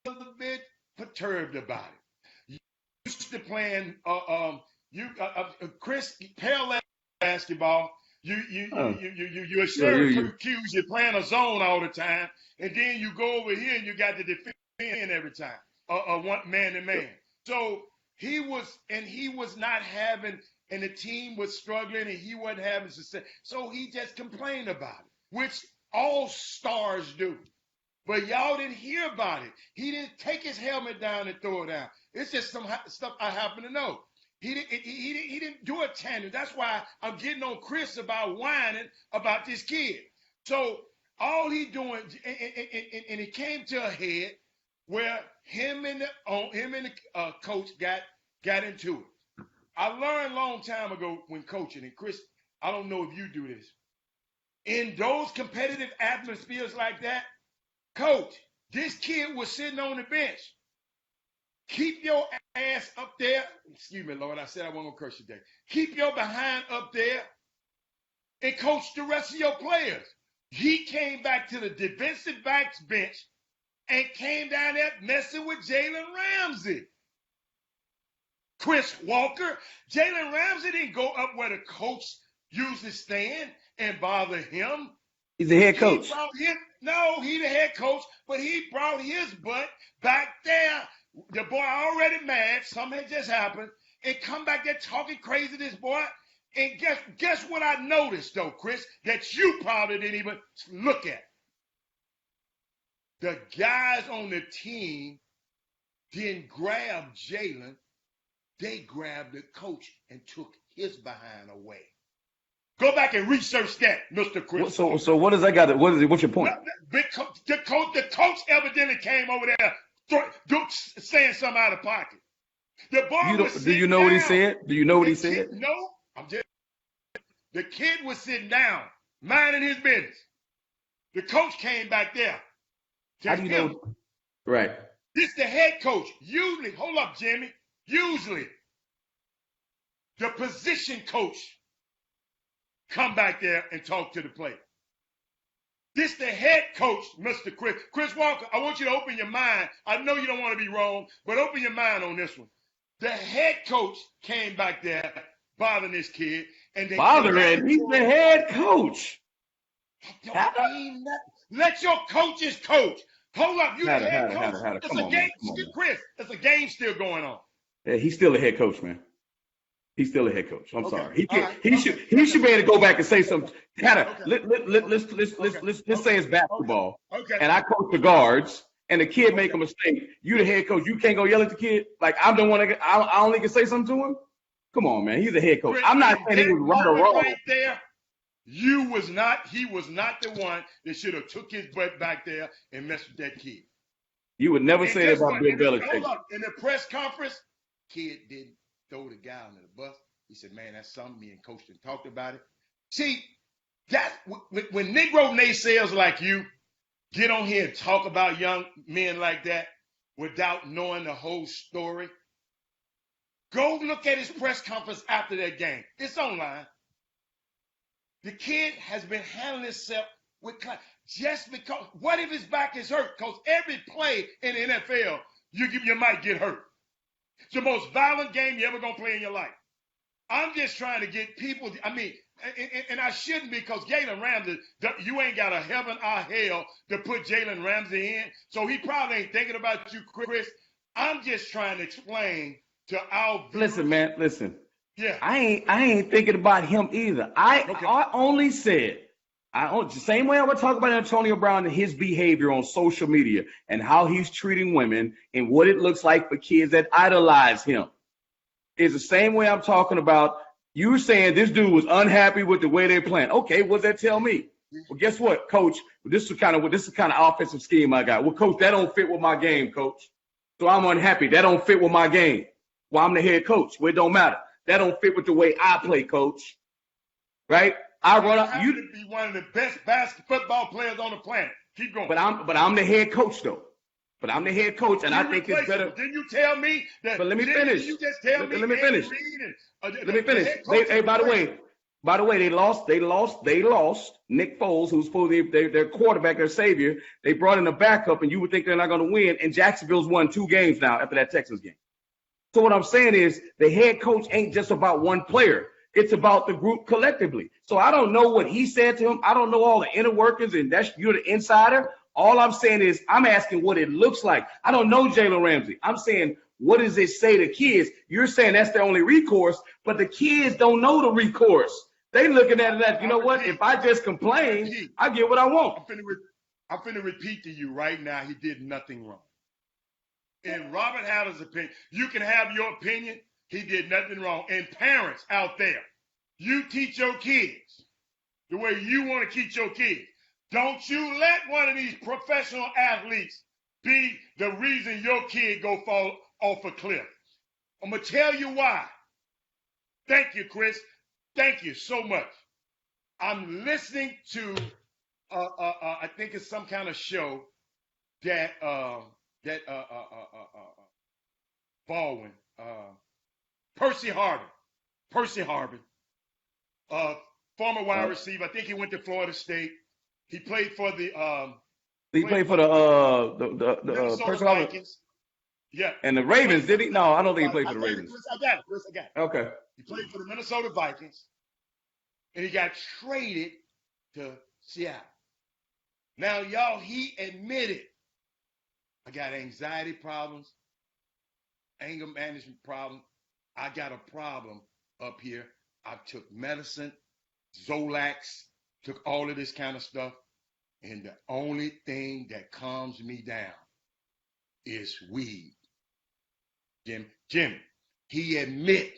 a little bit perturbed about it. You used to playing Chris Pele basketball. You're a Syracuse, you're playing a zone all the time, and then you go over here and you got to defend every time, one man to man. So he was not having, and the team was struggling, and he wasn't having success. So he just complained about it, which all stars do. But y'all didn't hear about it. He didn't take his helmet down and throw it down. It's just some stuff I happen to know. He didn't do it tandem. That's why I'm getting on Chris about whining about this kid. So all he doing, and it came to a head where him and the coach got into it. I learned a long time ago when coaching, and Chris, I don't know if you do this. In those competitive atmospheres like that, coach, this kid was sitting on the bench. Keep your ass up there. Excuse me, Lord. I said I wasn't going to curse today. Keep your behind up there and coach the rest of your players. He came back to the defensive backs bench and came down there messing with Jalen Ramsey. Chris Walker. Jalen Ramsey didn't go up where the coach usually stand and bother him. He's the head coach. He the head coach, but he brought his butt back there. The boy already mad. Something had just happened. And come back there talking crazy to this boy. And guess what I noticed, though, Chris, that you probably didn't even look at? The guys on the team didn't grab Jalen. They grabbed the coach and took his behind away. Go back and research that, Mr. Chris. So what does that got? What's your point? The coach evidently came over there saying something out of pocket. The boy do you know what he said? Do you know what he said? No, the kid was sitting down, minding his business. The coach came back there. How do you know? Right. This the head coach. Usually, hold up, Jimmy. Usually, the position coach come back there and talk to the player. This the head coach, Mr. Chris Walker. I want you to open your mind. I know you don't want to be wrong, but open your mind on this one. The head coach came back there bothering this kid, and they bothering. He's the head coach. Let your coaches coach. Hold up, you the head coach. It's a game, Chris. It's a game still going on. Yeah, he's still a head coach, man. He's still a head coach. I'm sorry. He should be able to go back and say something. Let's say it's basketball. Okay. And I coach the guards, and the kid make a mistake. You the head coach. You can't go yell at the kid. Like I'm the one. I only can say something to him. Come on, man. He's a head coach. I'm not saying he was right or wrong. Right there, he was not the one that should have took his butt back there and messed with that kid. You would never say that about Bill Belichick. In the press conference, kid didn't throw the guy under the bus. He said, man, that's something me and Coach talked about it. See, that when Negro naysayers like you get on here and talk about young men like that without knowing the whole story, go look at his press conference after that game. It's online. The kid has been handling himself with class. Just because, what if his back is hurt? Because every play in the NFL, you might get hurt. It's the most violent game you're ever going to play in your life. I'm just trying to get people, and I shouldn't because Jalen Ramsey, you ain't got a heaven or hell to put Jalen Ramsey in, so he probably ain't thinking about you, Chris. I'm just trying to explain to our viewers. Listen. Yeah. I ain't thinking about him either. I only said, the same way I would talk about Antonio Brown and his behavior on social media and how he's treating women and what it looks like for kids that idolize him. Is the same way I'm talking about you saying this dude was unhappy with the way they're playing. Okay, what does that tell me? Well, guess what, Coach? This is the kind of offensive scheme I got. Well, Coach, that don't fit with my game, Coach. So I'm unhappy. That don't fit with my game. Well, I'm the head coach. Well, it don't matter. That don't fit with the way I play, Coach. Right? You to be one of the best football players on the planet. Keep going. But I'm the head coach, though. But I'm the head coach, and I think it's better. Didn't you tell me that? But let me finish. You just tell me. Let me finish. Let me finish. Hey, by the way, they lost Nick Foles, who's supposed to be their quarterback, their savior. They brought in a backup, and you would think they're not going to win. And Jacksonville's won 2 games now after that Texans game. So what I'm saying is the head coach ain't just about one player. It's about the group collectively. So I don't know what he said to him. I don't know all the inner workings, and you're the insider. All I'm saying is I'm asking what it looks like. I don't know Jalen Ramsey. I'm saying, what does it say to kids? You're saying that's their only recourse, but the kids don't know the recourse. They looking at it as, you know what? If I just complain, I get what I want. I'm finna repeat to you right now, he did nothing wrong. In Robert Haller's opinion, you can have your opinion. He did nothing wrong. And parents out there, you teach your kids the way you want to teach your kids. Don't you let one of these professional athletes be the reason your kid go fall off a cliff. I'm going to tell you why. Thank you, Chris. Thank you so much. I'm listening to, I think it's some kind of show that Baldwin, Percy Harvin, former wide receiver. I think he went to Florida State. He played for the He played for the Minnesota personnel Vikings. Yeah. and the Ravens, did he? No, I don't think he played for the Ravens. I got it. Okay. He played for the Minnesota Vikings, and he got traded to Seattle. Now, y'all, he admitted, I got anxiety problems, anger management problem. I got a problem up here. I took medicine, Zolax, took all of this kind of stuff. And the only thing that calms me down is weed. Jimmy, he admit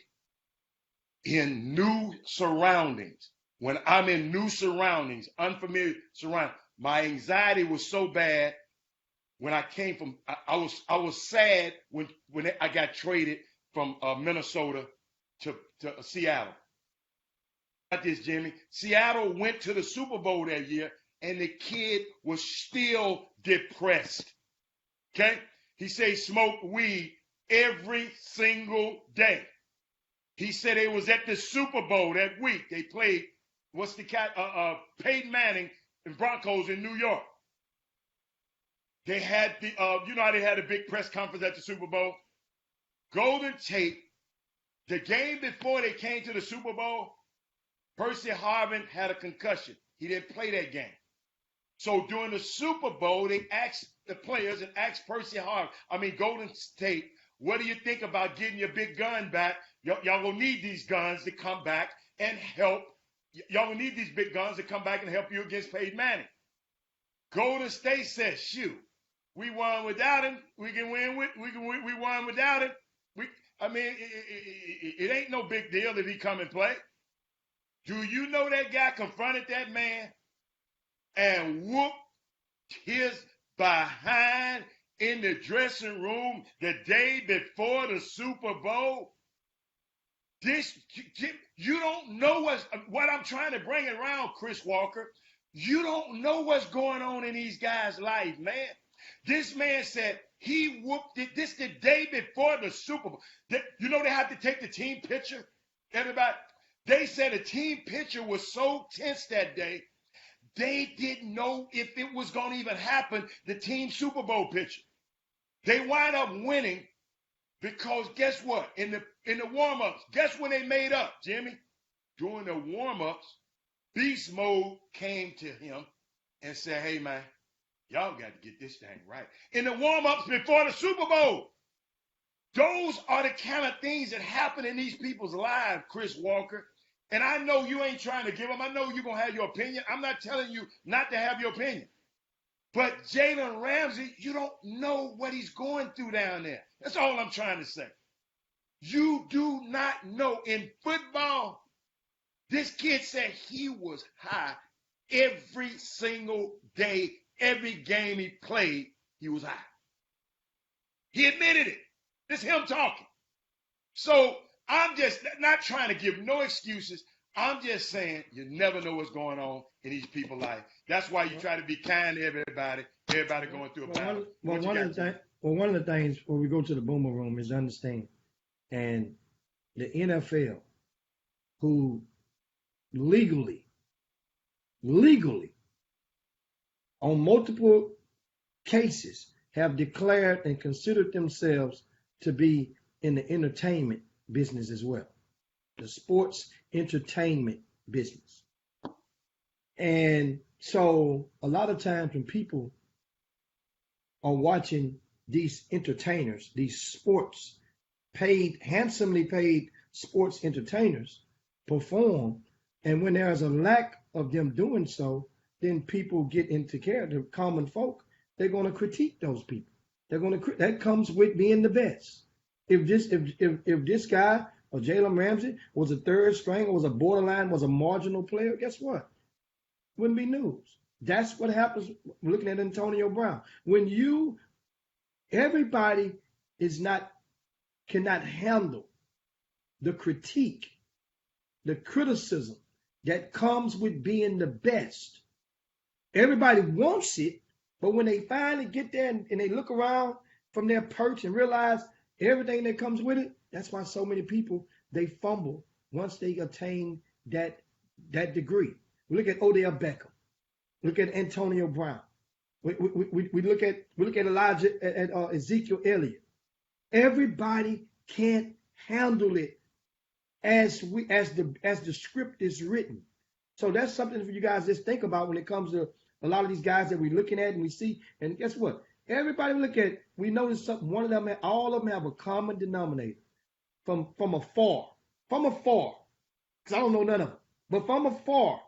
in new surroundings, when I'm in new surroundings, unfamiliar surroundings, my anxiety was so bad when I came from, I was sad when I got traded from Minnesota to Seattle. Got this, Jimmy. Seattle went to the Super Bowl that year, and the kid was still depressed. Okay? He said he smoked weed every single day. He said they was at the Super Bowl that week. They played, Peyton Manning and Broncos in New York. They had the, you know how they had a big press conference at the Super Bowl? Golden Tate, the game before they came to the Super Bowl, Percy Harvin had a concussion. He didn't play that game. So during the Super Bowl, they asked the players and asked Golden Tate, what do you think about getting your big gun back? Y'all gonna need these guns to come back and help. Y'all gonna need these big guns to come back and help you against Peyton Manning. Golden State says, shoot, we won without him. We won without him. It ain't no big deal if he come and play. Do you know that guy confronted that man and whooped his behind in the dressing room the day before the Super Bowl? You don't know what I'm trying to bring around, Chris Walker. You don't know what's going on in these guys' life, man. This man said he whooped it this the day before the Super Bowl. You know they have to take the team picture, everybody. They said the team picture was so tense that day, they didn't know if it was going to even happen, the team Super Bowl picture. They wind up winning because guess what? In the warm-ups, guess when they made up, Jimmy? During the warm-ups, Beast Mode came to him and said, hey, man, y'all got to get this thing right. In the warm-ups before the Super Bowl, those are the kind of things that happen in these people's lives, Chris Walker. And I know you ain't trying to give them. I know you're going to have your opinion. I'm not telling you not to have your opinion. But Jalen Ramsey, you don't know what he's going through down there. That's all I'm trying to say. You do not know. In football, this kid said he was high every single day, every game he played, he was high. He admitted it. It's him talking. So I'm just not trying to give no excuses. I'm just saying you never know what's going on in these people's life. That's why you try to be kind to everybody. Everybody going through a battle. One of the things when we go to the Boomer Room is understand, and the NFL, who legally, on multiple cases have declared and considered themselves to be in the entertainment business as well, the sports entertainment business. And so a lot of times when people are watching these entertainers, these handsomely paid sports entertainers perform, and when there's a lack of them doing so, then people get into character. Common folk, they're going to critique those people. That comes with being the best. If this guy or Jalen Ramsey was a third string or was a borderline, was a marginal player, guess what? Wouldn't be news. That's what happens looking at Antonio Brown. When everybody cannot handle the critique, the criticism that comes with being the best. Everybody wants it, but when they finally get there and they look around from their perch and realize everything that comes with it, that's why so many people, they fumble once they attain that degree. Look at Odell Beckham. Look at Antonio Brown. We look at Elijah at Ezekiel Elliott. Everybody can't handle it as the script is written. So that's something for you guys to just think about when it comes to a lot of these guys that we're looking at and we see. And guess what? Everybody we look at, we notice something. One of them, all of them have a common denominator from afar. From afar, because I don't know none of them. But from afar,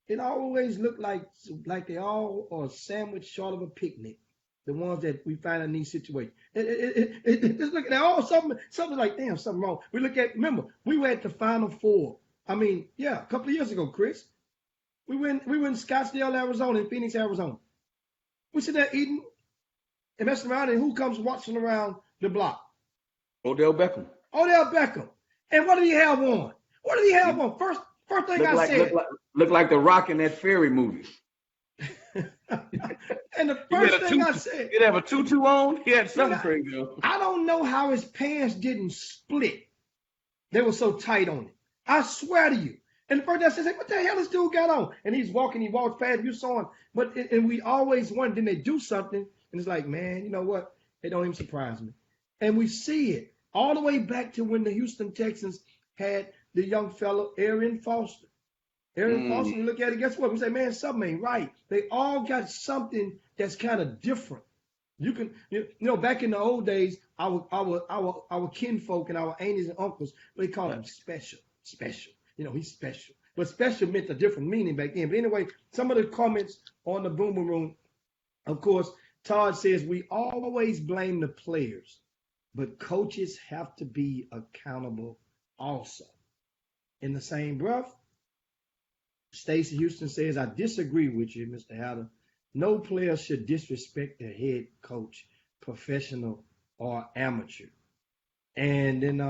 it always looked like they all are sandwiched short of a picnic. The ones that we find in these situations. Just look at all something like, damn, something wrong. We look at, remember, we were at the Final Four. I mean, yeah, a couple of years ago, Chris. We went in Scottsdale, Arizona, in Phoenix, Arizona. We sit there eating and messing around, and who comes watching around the block? Odell Beckham. Odell Beckham. And what did he have on? What did he have on? First thing I said. Look like the Rock in that Fairy movie. And the first thing I said. He'd have a tutu on. He had something crazy on. I don't know how his pants didn't split. They were so tight on it. I swear to you. And the first thing I said, what the hell this dude got on? And he walks past, you saw him. And we always wonder, then they do something, and it's like, man, you know what? It don't even surprise me. And we see it all the way back to when the Houston Texans had the young fellow, Arian Foster. Arian Foster, we look at it, guess what? We say, man, something ain't right. They all got something that's kind of different. You can, back in the old days, our kinfolk and our aunties and uncles, they called him special. He's special. But special meant a different meaning back then. But anyway, some of the comments on the Boomer Room, of course, Todd says, we always blame the players, but coaches have to be accountable also. In the same breath, Stacey Houston says, I disagree with you, Mr. Hatter. No player should disrespect their head coach, professional or amateur. And then,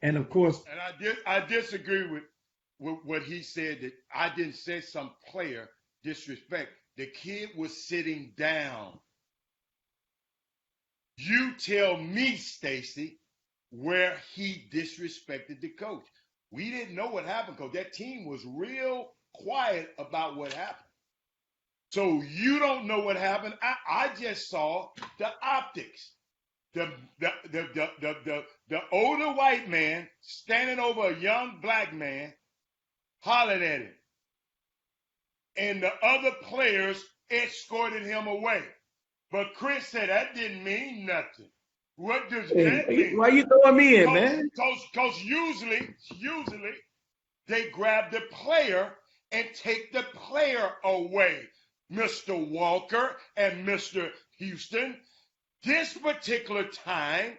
and of course, and I disagree with what he said, that I didn't say some player disrespect. The kid was sitting down. You tell me, Stacey, where he disrespected the coach. We didn't know what happened because that team was real quiet about what happened. So you don't know what happened. I just saw the optics. The older white man standing over a young black man, hollering at him. And the other players escorted him away. But Chris said that didn't mean nothing. What does that mean? Why you throwing me in, man? Because usually they grab the player and take the player away. Mr. Walker and Mr. Houston, this particular time,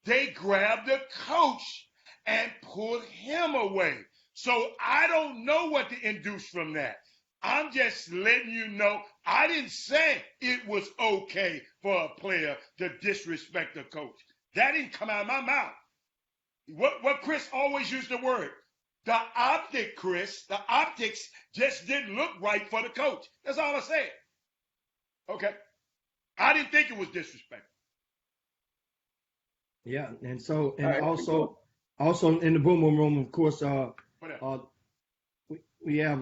they grabbed the coach and pulled him away. So I don't know what to induce from that. I'm just letting you know, I didn't say it was okay for a player to disrespect a coach. That didn't come out of my mouth. What Chris always used the word, the optics just didn't look right for the coach. That's all I said. Okay. I didn't think it was disrespectful. Yeah, and also in the Boomer Room, of course, we have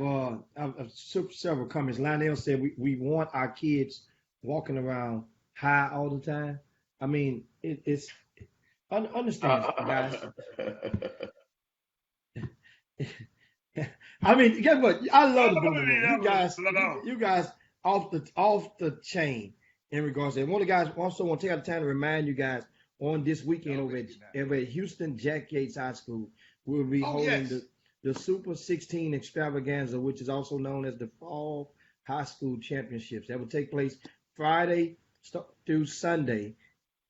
several comments. Lionel said we want our kids walking around high all the time. I mean, it's understand, guys. I mean, guess what? I love the Boomer Room. You guys off the chain in regards to that. One of the guys also want to take out the time to remind you guys on this weekend over at Houston Jack Yates High School, we'll be holding the Super 16 Extravaganza, which is also known as the Fall High School Championships. That will take place Friday through Sunday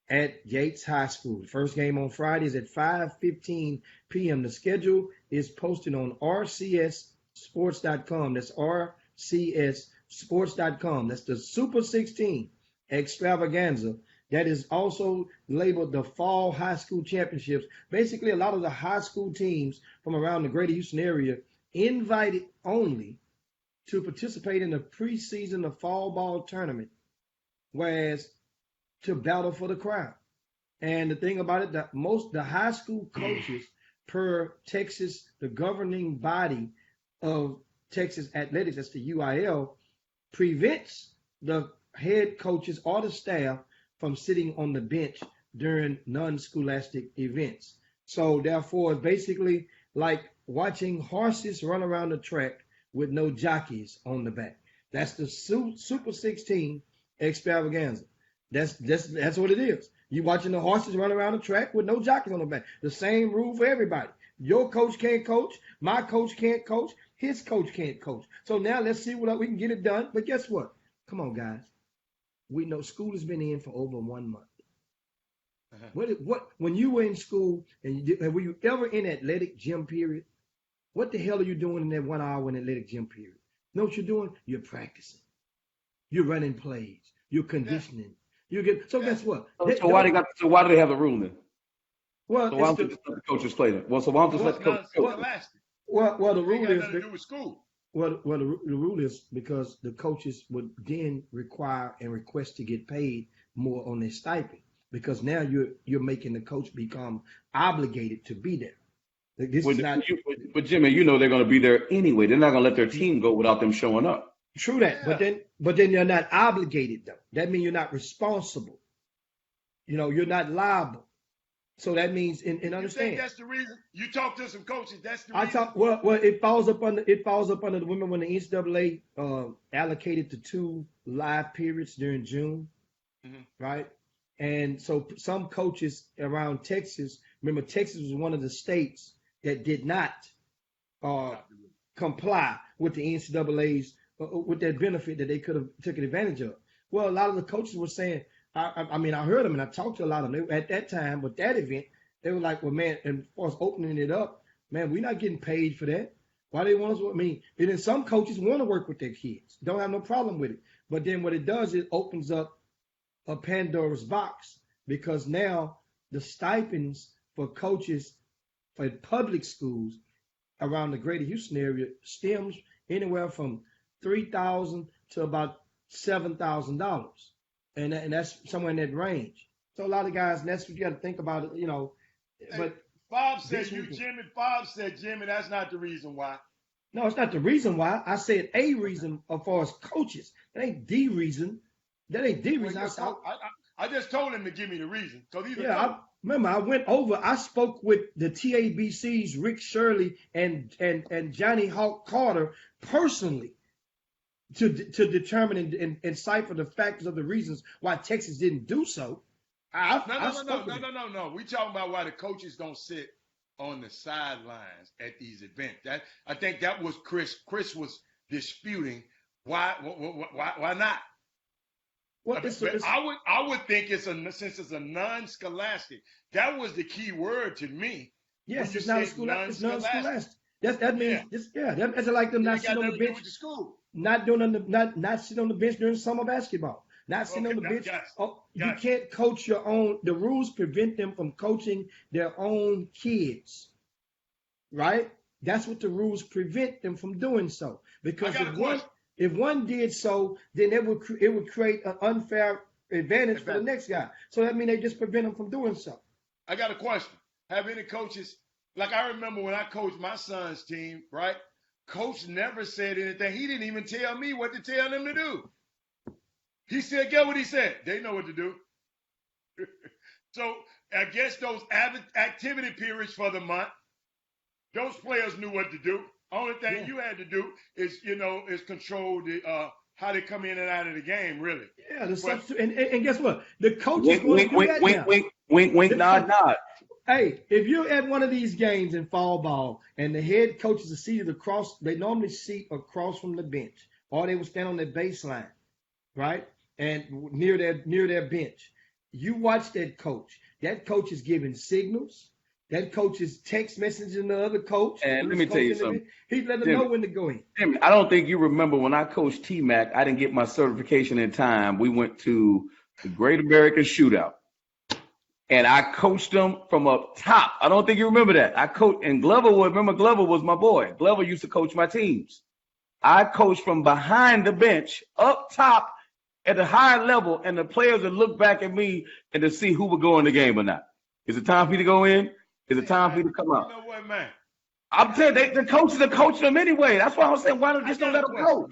at Yates High School. First game on Friday is at 5:15 p.m. The schedule is posted on rcsports.com. That's rcsports.com. That's the Super 16 Extravaganza. That is also labeled the Fall High School Championships. Basically, a lot of the high school teams from around the greater Houston area invited only to participate in the preseason of fall ball tournament, whereas to battle for the crown. And the thing about it, the high school coaches per Texas, the governing body of Texas athletics, that's the UIL, prevents the head coaches or the staff from sitting on the bench during non-scholastic events. So therefore, it's basically like watching horses run around the track with no jockeys on the back. That's the Super 16 extravaganza. That's what it is. You watching the horses run around the track with no jockeys on the back. The same rule for everybody. Your coach can't coach. My coach can't coach. His coach can't coach. So now let's see what we can get it done. But guess what? Come on, guys. We know school has been in for over 1 month. What when you were in school and were you ever in athletic gym period? What the hell are you doing in that 1 hour in athletic gym period? You know what you're doing? You're practicing. You're running plays. You're conditioning. You get guess what? So why do they have the rule then? Well, so why don't the coaches play them? Well, so why don't just let the coaches coach? Well, the rule is nothing to do with school. Well, the rule is because the coaches would then require and request to get paid more on their stipend because now you're making the coach become obligated to be there. But Jimmy, you know they're going to be there anyway. They're not going to let their team go without them showing up. True that, yeah. but then you're not obligated though. That means you're not responsible. You know, you're not liable. So that means, and understand. You think that's the reason? You talk to some coaches. That's the reason. Well, it falls up under the women when the NCAA allocated the 2 live periods during June, right? And so some coaches around Texas. Remember, Texas was one of the states that did not comply with the NCAA's with that benefit that they could have taken advantage of. Well, a lot of the coaches were saying. I mean, I heard them and I talked to a lot of them at that time, but that event, they were like, well, man, and for us opening it up, man, we're not getting paid for that. Why they want us? I mean, and then some coaches want to work with their kids, don't have no problem with it. But then what it does, it opens up a Pandora's box because now the stipends for coaches for public schools around the greater Houston area stems anywhere from $3,000 to about $7,000. And that's somewhere in that range. So a lot of guys, and that's what you got to think about it, you know. But Bob said Jimmy, that's not the reason why. No, it's not the reason why. I said a reason as far as coaches. That ain't the reason. That ain't the reason. I just told him to give me the reason. I spoke with the TABC's Rick Shirley and Johnny Hawk Carter personally. To determine and cipher the factors of the reasons why Texas didn't do so. No. We talking about why the coaches don't sit on the sidelines at these events. I think that was Chris. Chris was disputing why not. Well, I would think since it's a non-scholastic. That was the key word to me. Yes, it's not non-scholastic. That means that's like them not sitting on the bench. Not sitting on the bench during summer basketball. Not sitting on the bench. You can't coach your own. The rules prevent them from coaching their own kids. Right? That's what the rules prevent them from doing so. Because if one did so, then it would create an unfair advantage for the next guy. So that means they just prevent them from doing so. I got a question. Have any coaches, like I remember when I coached my son's team, right? Coach never said anything. He didn't even tell me what to tell them to do. He said, get what he said. They know what to do. So I guess those activity periods for the month, those players knew what to do. Only thing you had to do is control the how they come in and out of the game, really. Yeah, and guess what? The coaches wink, wink, nod. Hey, if you're at one of these games in fall ball and the head coaches are seated across, they normally seat across from the bench, or they will stand on their baseline, right? And near their bench. You watch that coach. That coach is giving signals. That coach is text messaging the other coach. And let me tell you something. He's letting them know when to go in. I don't think you remember when I coached T-Mac, I didn't get my certification in time. We went to the Great American Shootout. And I coached them from up top. I don't think you remember that. I coached, and Glover was my boy. Glover used to coach my teams. I coached from behind the bench, up top, at a higher level, and the players would look back at me and to see who would go in the game or not. Is it time for you to go in? Is it time for you to come out? You know what, man? I'm telling you, the coaches are coaching them anyway. That's why I'm saying, why don't let them coach?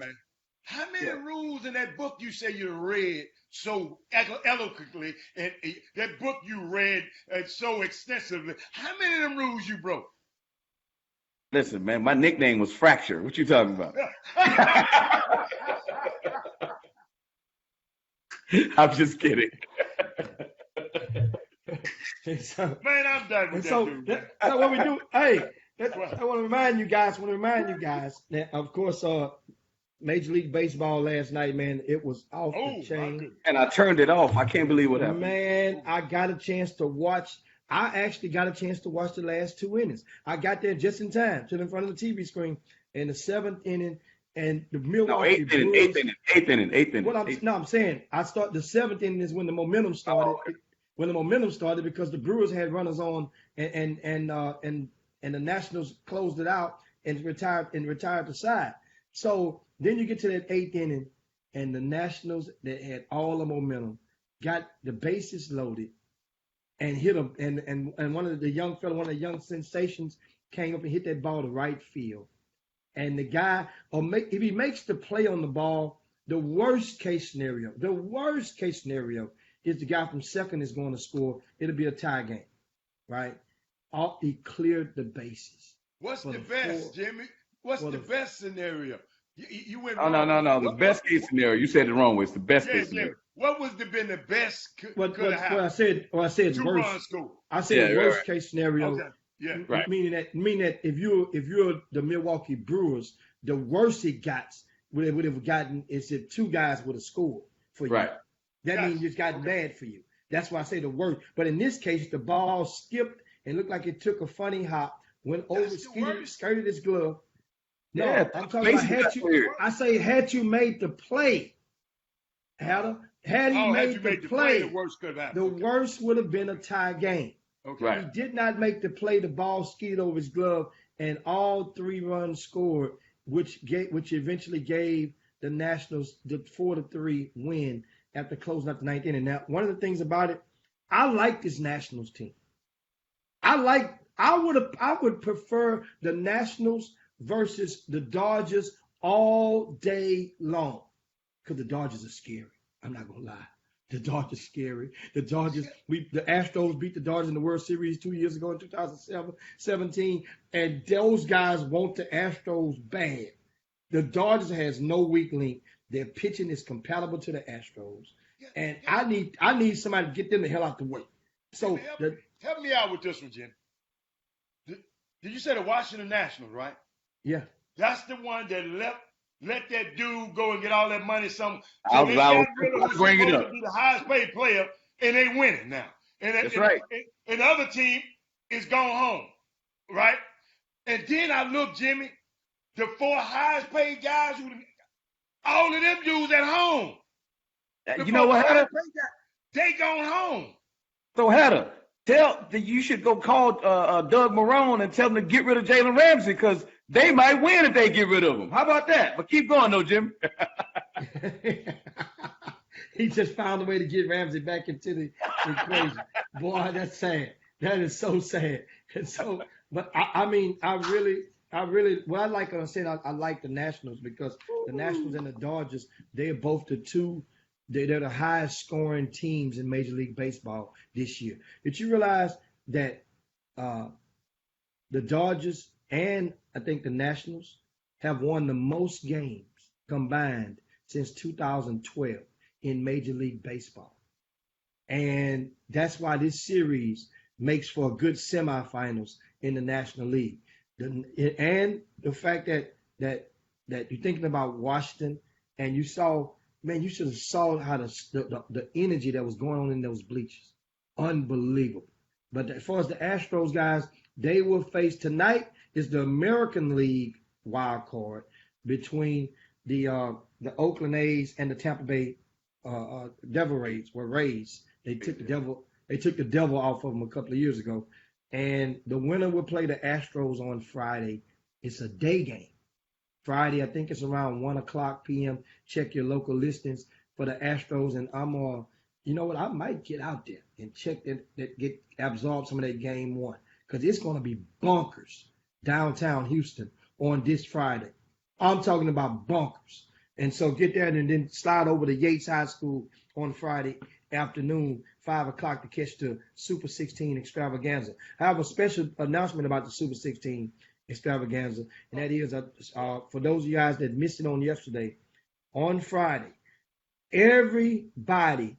How many Yeah. rules in that book you say you read so eloquently, and that book you read so extensively? How many of them rules you broke? Listen, man, my nickname was Fracture. What you talking about? I'm just kidding. So, Man, I'm done and with that so, dude. Man. that's what we do. Hey, What? I want to remind you guys. That of course, Major League Baseball last night, man, it was off Oh, the my chain. goodness. And I turned it off. I can't believe what happened. Man, I got a chance to watch. I actually got a chance to watch the last 2 innings. I got there just in time, to in front of the TV screen in the 7th inning, and the No, Milwaukee Brewers. eighth inning. What I'm saying, I start the 7th inning is when the momentum started. Oh, okay. When the momentum started, because the Brewers had runners on, and the Nationals closed it out and retired the side. So then you get to that 8th inning, and the Nationals that had all the momentum got the bases loaded and hit them, and one of the young sensations came up and hit that ball to right field. And the guy, if he makes the play on the ball, the worst case scenario is the guy from second is going to score. It'll be a tie game, right? He cleared the bases. What's For the the best, four- Jimmy? What's for the the- best scenario? You went Oh, wrong. no. The best case scenario. You said it wrong way. It's the best Yeah, case Jimmy. scenario. What was been the best could What have I happened? said Two worst. runs scored. I said Yeah, worst right. case scenario. Okay. Yeah. Right. Meaning that if you're the Milwaukee Brewers, the worst it would have gotten is if 2 guys would have scored for you. Right. That Gotcha. means it's gotten bad for you. That's why I say the worst. But in this case, the ball skipped and looked like it took a funny hop, went over, That's the worst. skirted his glove. No, Yeah, I'm talking about bases got cleared. had you made the play, had he made you the made the play, the worst could have the happened. worst would have been a tie game. Okay. Right. He did not make the play. The ball skidded over his glove, and all 3 runs scored, which eventually gave the Nationals the 4-3 win after closing out the 9th inning. Now, one of the things about it, I like this Nationals team. I would prefer the Nationals versus the Dodgers all day long, because the Dodgers are scary. I'm not gonna lie. The Dodgers scary. The Astros beat the Dodgers in the World Series 2 years ago in 2017, and those guys want the Astros bad. The Dodgers has no weak link. Their pitching is compatible to the Astros, and I need somebody to get them the hell out the way. So Help me out with this one, Jim. Did you say the Washington Nationals, right? yeah. That's the one that let that dude go and get all that money. I was bring it up. Be the highest paid player, and they winning now. That's right. And the other team is gone home, right? And then I look, Jimmy, the 4 highest paid guys, all of them dudes at home. You know what, Hedda? They gone home. So, Hedda, you should go call Doug Marrone and tell him to get rid of Jalen Ramsey, because they might win if they get rid of him. How about that? But keep going, though, Jim. He just found a way to get Ramsey back into the equation. Boy, that's sad. That is so sad. And so, but I really, what I like, I said, I like the Nationals, because the Nationals and the Dodgers, they're both they're the highest scoring teams in Major League Baseball this year. Did you realize that the Dodgers and I think the Nationals have won the most games combined since 2012 in Major League Baseball? And that's why this series makes for a good semifinals in the National League. And the fact that you're thinking about Washington, and you saw, man, you should have saw how the energy that was going on in those bleachers. Unbelievable. But as far as the Astros guys, they will face tonight is the American League wild card between the Oakland A's and the Tampa Bay Devil Rays. They took the devil off of them a couple of years ago, and the winner will play the Astros on Friday. It's a day game. Friday, I think it's around 1:00 p.m. Check your local listings for the Astros, and I'm you know what? I might get out there and check absorb some of that game 1, because it's going to be bonkers downtown Houston on this Friday. I'm talking about bonkers. And so get there and then slide over to Yates High School on Friday afternoon, 5 o'clock, to catch the Super 16 extravaganza. I have a special announcement about the Super 16 extravaganza, and that is for those of you guys that missed it on yesterday, on Friday, everybody,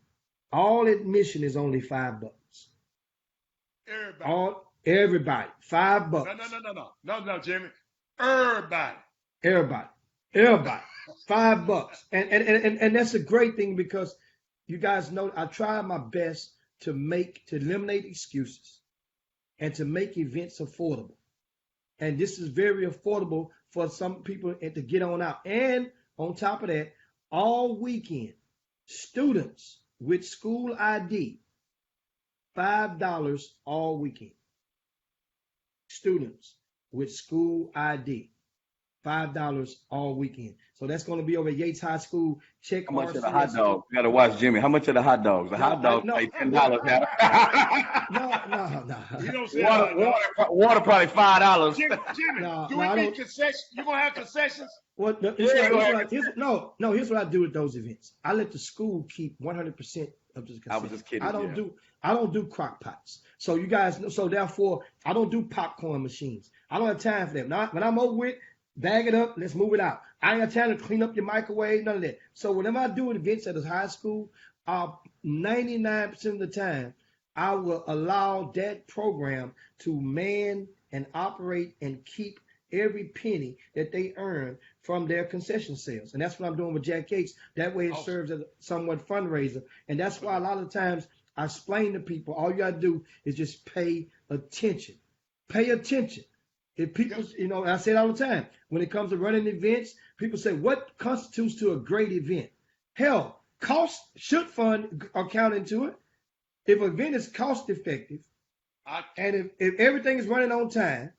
all admission is only $5. Everybody. Everybody, $5. No, Jimmy. Everybody. Everybody, $5. And that's a great thing, because you guys know I try my best to eliminate excuses and to make events affordable. And this is very affordable for some people to get on out. And on top of that, all weekend, students with school ID, $5 all weekend. Students with school ID, $5 all weekend. So that's going to be over at Yates High School. Check how much of the hot dogs? You got to watch Jimmy. How much of the hot dogs? The hot dogs like $10 now. No. You don't say water probably $5. Jimmy, do we need concessions? You gonna have concessions? Here's what I do with those events. I let the school keep 100% of the concessions. I was just kidding. I don't do crock pots. So you guys know, so therefore I don't do popcorn machines. I don't have time for that. Now, when I'm over with, bag it up, let's move it out. I ain't got time to clean up your microwave, none of that. So whenever I do events at a high school, 99% of the time, I will allow that program to man and operate and keep every penny that they earn from their concession sales. And that's what I'm doing with Jack Yates. That way it serves as a somewhat fundraiser. And that's why a lot of times I explain to people, all you got to do is just pay attention. Pay attention. If people, I say it all the time, when it comes to running events, people say, what constitutes to a great event? Hell, cost should fund account into it. If an event is cost effective, and if everything is running on time,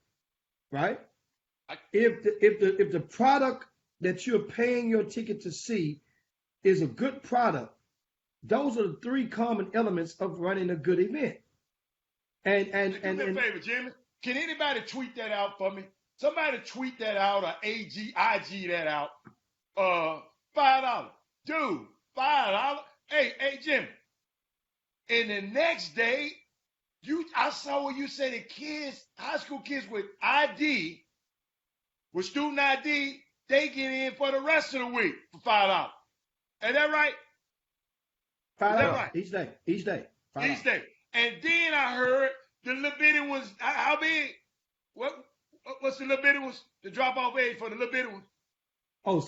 right? If the product that you're paying your ticket to see is a good product, those are the 3 common elements of running a good event. Do me a favor, Jimmy. Can anybody tweet that out for me? Somebody tweet that out or IG that out. $5. Dude, $5. Hey, Jimmy. And the next day, I saw where you said the kids, high school kids with ID, with student ID, they get in for the rest of the week for $5. Is that right? $5. Is that right? Each day. $5. Each day. And then I heard the little bitty ones, how big? What's the little bitty ones? The drop-off age for the little bitty ones? Oh,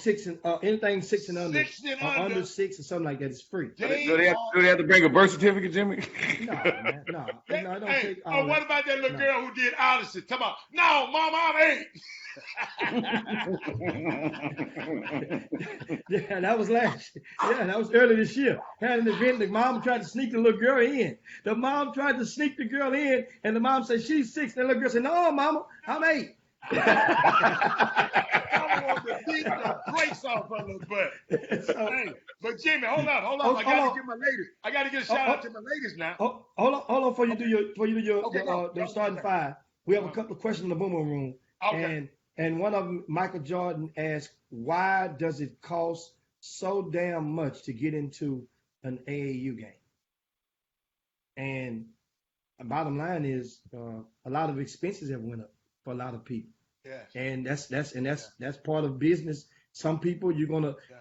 anything 6 and under. 6 and under. Under 6 or something like that is free. Do they have to bring a birth certificate, Jimmy? No, man, no. I don't take all what about that little girl who did Odyssey? Come on. No, Mom, I'm 8. Yeah, that was last year. Yeah, that was early this year. Had an event, the mom tried to sneak the little girl in. The mom tried to sneak the girl in, and the mom said, she's 6. And the little girl said, no, Mama, I'm 8. I want to beat the brakes off her little butt. Hey, but Jimmy, hold on. I gotta get my ladies. I gotta get a shout out to my ladies now. Hold on, before you do your starting 5. We have a couple of questions in the Boomer Room. Okay. And one of them, Michael Jordan asked, why does it cost so damn much to get into an AAU game? And the bottom line is a lot of expenses have went up for a lot of people. Yes. And that's part of business. Some people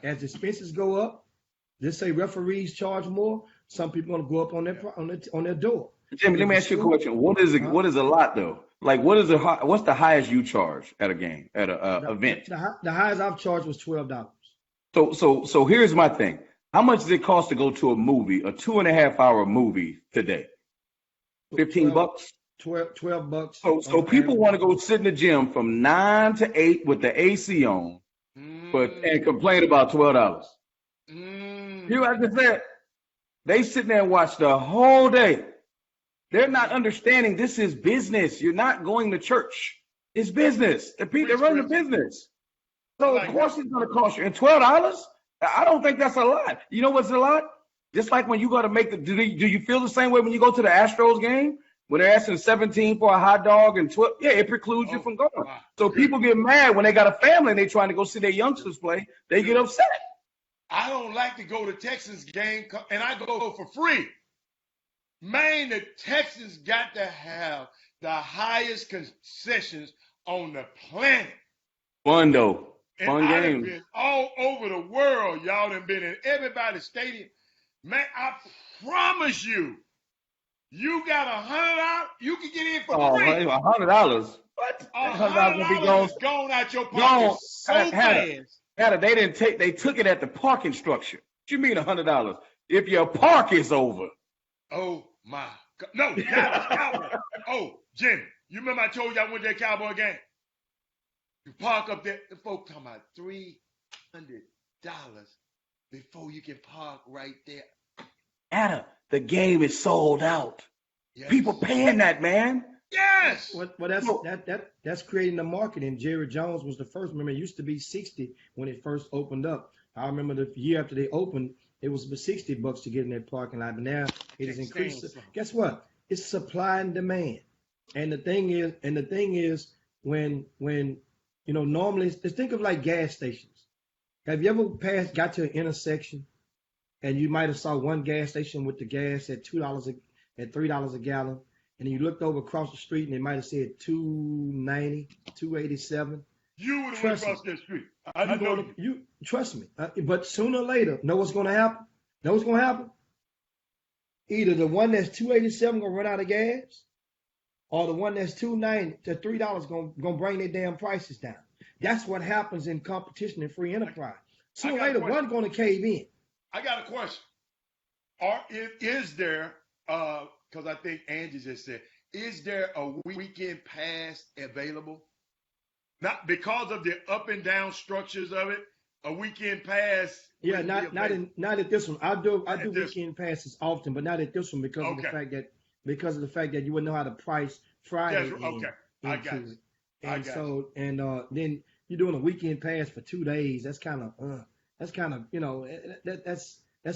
as expenses go up, let's say referees charge more, some people gonna go up on their door. Jimmy, let me ask you a question. What is a lot though? Like what's the highest you charge at a game, at a event? The highest I've charged was $12. So here's my thing. How much does it cost to go to a movie, a 2.5-hour movie today? $15? $12. So people want to go sit in the gym from 9 to 8 with the AC on, and complain about $12. You know what I just said? They sit there and watch the whole day. They're not understanding this is business. You're not going to church. It's business. They're running a business. So of course it's going to cost you. And $12? I don't think that's a lot. You know what's a lot? Just like when you go to do you feel the same way when you go to the Astros game? When they're asking 17 for a hot dog and 12, yeah, it precludes you from going. Wow. So people get mad when they got a family and they trying to go see their youngsters play. They get upset. I don't like to go to Texans game, and I go for free. Man, the Texans got to have the highest concessions on the planet. Fun though. And Fun I done game. been all over the world. Y'all done been in everybody's stadium. Man, I promise you, you got $100, you can get in for free. $100. What? $100 will be gone. Is gone out your Gone. pocket so Hannah, fast. they took it at the parking structure. What you mean $100? If your park is over. Oh my God. No, Cowboy. Oh, Jimmy, you remember I told you I went to that Cowboy game? You park up there, the folks talking about $300 before you can park right there. Anna, the game is sold out. Yes. People paying that, man. Yes. Well, that's creating the market. And Jerry Jones was the first. Remember, it used to be 60 when it first opened up. I remember the year after they opened, it was $60 to get in that parking lot. But now it has increased. Guess what? It's supply and demand. And the thing is, when normally, let's think of like gas stations. Have you ever got to an intersection and you might have saw one gas station with the gas at $3 a gallon, and then you looked over across the street and it might have said $2.90, $2.87. You would have went across that street. I know you. Trust me. But sooner or later, know what's going to happen? Know what's going to happen? Either the one that's $2.87 going to run out of gas, or the one that's $2.90 to $3 going to bring their damn prices down. That's what happens in competition and free enterprise. Sooner or later, one's going to cave in. I got a question. Is there, because I think Angie just said, is there a weekend pass available? Not because of the up and down structures of it, a weekend pass. Yeah, not at this one. I do weekend passes often, but not at this one because of the fact that you wouldn't know how to price Friday. Yes, okay, I got it. And then you're doing a weekend pass for 2 days. That's kind of that's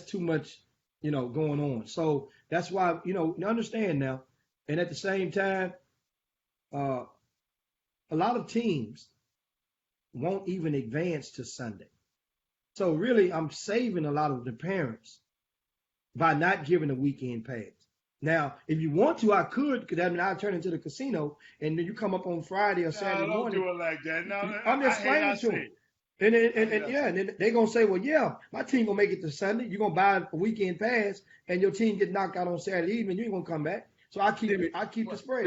too much, going on. So that's why, understand now. And at the same time, a lot of teams won't even advance to Sunday. So really, I'm saving a lot of the parents by not giving a weekend pass. Now, if you want to, I could, because I'll turn into the casino, and then you come up on Friday or Saturday morning. Don't do it like that. No, I'm just explaining to them. And then they're going to say, well, yeah, my team going to make it to Sunday. You're going to buy a weekend pass, and your team get knocked out on Saturday evening. You ain't going to come back. So I keep the spread.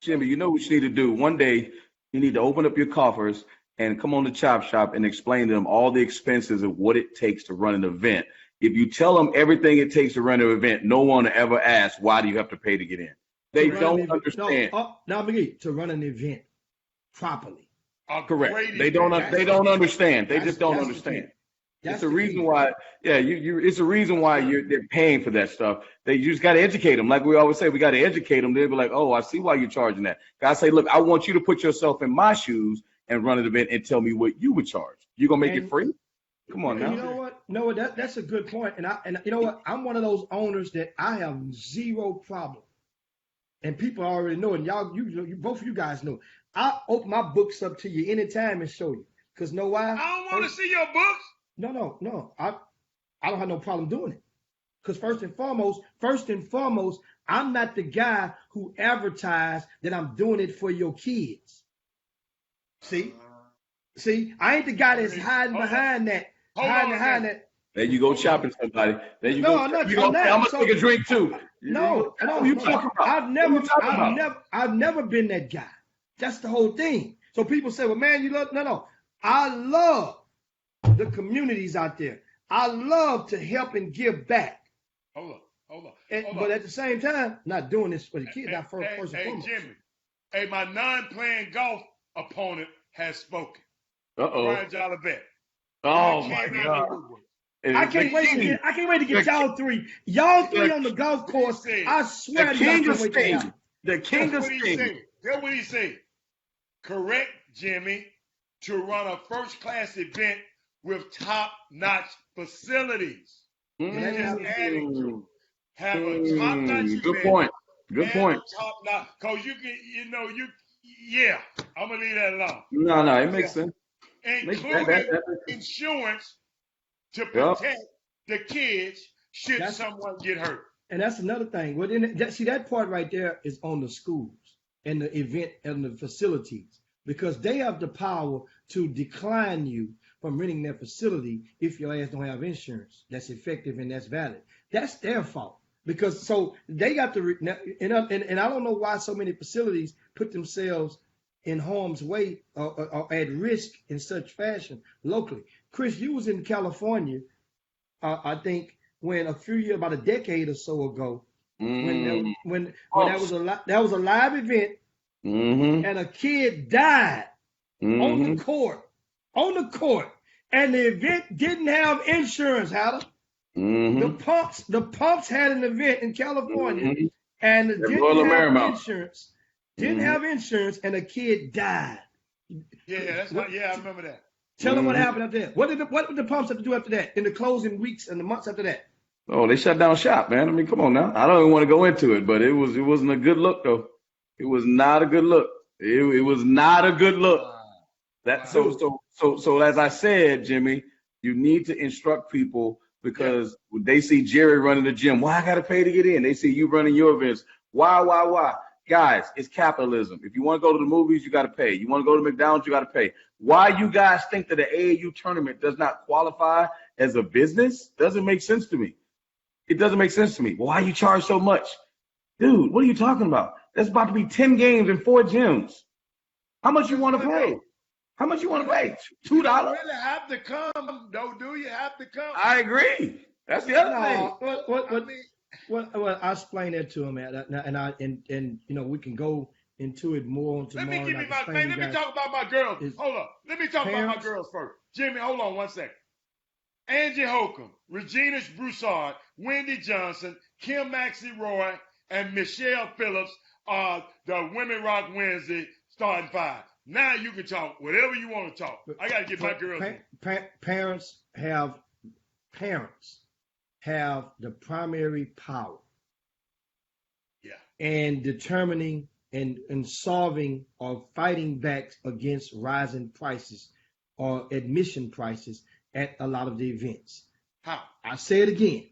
Jimmy, you know what you need to do? One day, you need to open up your coffers and come on the Chop Shop and explain to them all the expenses of what it takes to run an event. If you tell them everything it takes to run an event, no one ever asks, why do you have to pay to get in? They don't understand. Now, McGee, to run an event properly. Correct. They don't understand. They just don't understand. It's a reason why, it's a reason why they're paying for that stuff. You just got to educate them. Like we always say, we got to educate them. They'll be like, oh, I see why you're charging that. I say, look, I want you to put yourself in my shoes and run an event and tell me what you would charge. You gonna make it free? Come on now. You know what? No, that's a good point. And you know what? I'm one of those owners that I have zero problem. And people already know it. And y'all, you both of you guys know. I open my books up to you anytime and show you. Because know why? I don't want to see your books. No. I don't have no problem doing it. Because first and foremost, I'm not the guy who advertised that I'm doing it for your kids. See, I ain't the guy that's hiding behind that. There you go chopping somebody. There you go. I'm gonna take a drink too. No. You talking about? I've never been that guy. That's the whole thing. So people say, well, man, you love. No. I love the communities out there. I love to help and give back. Hold on. But at the same time, not doing this for the kids. Not first and foremost. Jimmy, my non-playing golf opponent has spoken. Brian Jolivet. Oh my God! I can't wait to get y'all three. Y'all three on the golf course. I swear the king of Spain. The king of Spain. That's what he said. Correct, Jimmy, to run a first-class event with top-notch facilities. have a top-notch event. Good point. Good point. Top-notch, because yeah, I'm going to leave that alone. No, it makes sense. Including insurance to protect the kids should someone get hurt. And that's another thing. Well, that part right there is on the schools and the event and the facilities, because they have the power to decline you from renting their facility if your ass don't have insurance that's effective and that's valid. That's their fault, because so they got to and I don't know why so many facilities put themselves in harm's way or at risk in such fashion locally. Chris, you was in California, I think, when about a decade or so ago, when that was a live event, and a kid died on the court, and the event didn't have insurance, Hatter. The Pumps had an event in California, and it didn't have insurance. Didn't have insurance, and a kid died. Yeah, I remember that. Tell them what happened after that. What did the Pumps have to do after that? In the closing weeks and the months after that? Oh, they shut down shop, man. I mean, come on now. I don't even want to go into it, but it wasn't a good look though. It was not a good look. It was not a good look. So as I said, Jimmy, you need to instruct people, because when they see Jerry running the gym, why I gotta pay to get in? They see you running your events. Why? Guys, it's capitalism. If you want to go to the movies, you got to pay. You want to go to McDonald's, you got to pay. Why you guys think that the AAU tournament does not qualify as a business doesn't make sense to me. It doesn't make sense to me. Why you charge so much? Dude, what are you talking about? That's about to be 10 games and 4 gyms. How much you want to pay? How much you want to pay? $2? You really have to come, though, do you have to come? I agree. That's the other thing. Well, I explained that to him, and we can go into it more tomorrow. Let me talk about my girls. Hold on. Let me talk about my girls first. Jimmy, hold on 1 second. Angie Holcomb, Regina Broussard, Wendy Johnson, Kim Maxie Roy, and Michelle Phillips are the Women Rock Wednesday starting 5. Now you can talk whatever you want to talk. I got to get my girls. Parents have the primary power. And determining and solving or fighting back against rising prices or admission prices at a lot of the events. How? I say it again.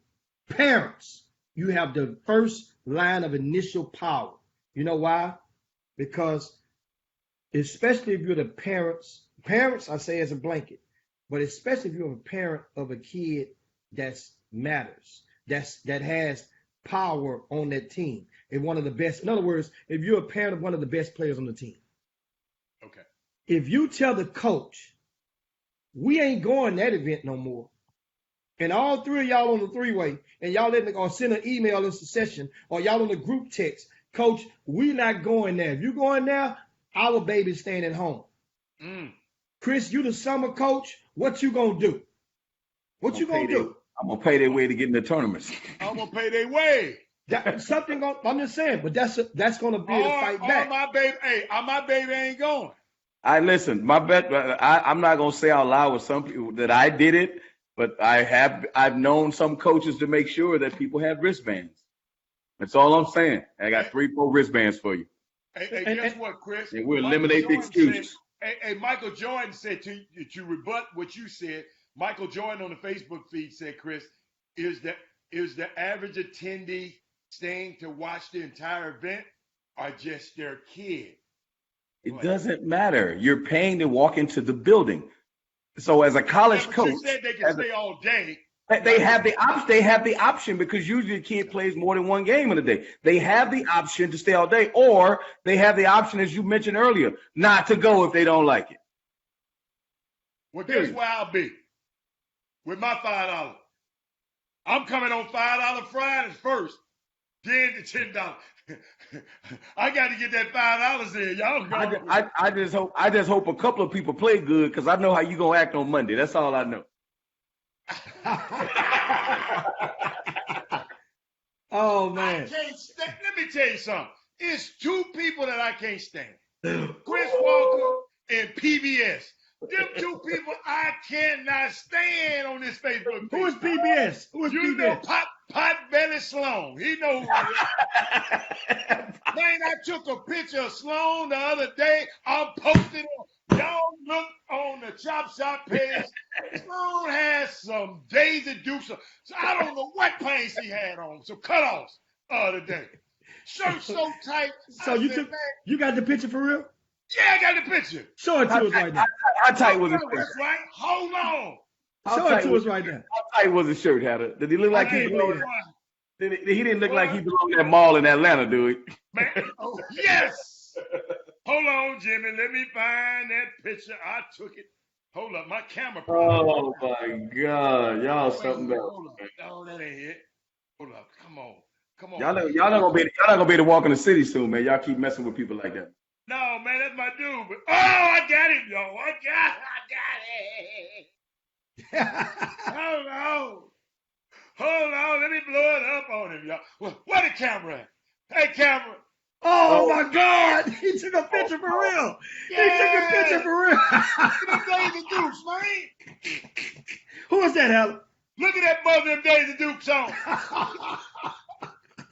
Parents, you have the first line of initial power. You know why? Because especially if you're the parents, I say as a blanket, but especially if you're a parent of a kid that matters, that has power on that team, and one of the best. In other words, if you're a parent of one of the best players on the team. Okay. If you tell the coach, we ain't going that event no more, and all 3 of y'all on the 3-way, and y'all or send an email in succession, or y'all on the group text, Coach, we not going there. If you going there, our baby's staying at home. Chris, you the summer coach. What you gonna do? What you gonna do? I'm gonna pay their way to get in the tournaments. I'm gonna pay their way. I'm just saying, but that's gonna be a fight back. My baby ain't going. Listen, my bet. I'm not gonna say out loud with some people that I did it, but I've known some coaches to make sure that people have wristbands. That's all I'm saying. I got 3-4 wristbands for you. Hey, guess what, Chris? And we'll eliminate the excuses. Michael Jordan said to rebut what you said. Michael Jordan on the Facebook feed said, Chris, is the average attendee staying to watch the entire event or just their kid? It doesn't matter. You're paying to walk into the building. So as a college coach, you said they can stay all day. They have the option. They have the option because usually the kid plays more than 1 game in a day. They have the option to stay all day, or they have the option, as you mentioned earlier, not to go if they don't like it. Well, guess where I'll be with my $5. I'm coming on $5 Fridays first, then the $10. I got to get that $5 in. Y'all go. I just hope a couple of people play good because I know how you gonna act on Monday. That's all I know. Oh man! Let me tell you something. It's 2 people that I can't stand: Chris Walker and PBS. Them 2 people I cannot stand on this Facebook page. Who is PBS? You know, Pot Belly Danny Sloan. He know who he is. Man, I took a picture of Sloan the other day. I'm posting it. Y'all look on the Chop Shop page. Sloan has some Daisy Dukes. So I don't know what pants he had on. Some cutoffs the other day. Shirt so tight. So you got the picture for real? Yeah, I got the picture. Show it to us right now. How tight was his shirt? That's right. Hold on. Show it to us right now. How tight was his shirt, Hatter? Did he look like he Hey, belonged? boy. He didn't look like he belonged in that mall in Atlanta, do he? Man, oh, yes. Hold on, Jimmy. Let me find that picture. I took it. Hold up, my camera. Oh my God, y'all something else. Hold up. No, that ain't it. Hold up. Come on. Y'all not gonna be able to walk in the city soon, man. Y'all keep messing with people like that. No, man, that's my dude. But I got it, yo. I got it. Hold on. Let me blow it up on him, y'all. Where the camera at? Hey, camera. Oh my God! He took a picture for real. Yeah. He took a picture for real. Look at them Daisy Dukes, man. Who is that, Helen? Look at that mother of them Daisy Dukes on.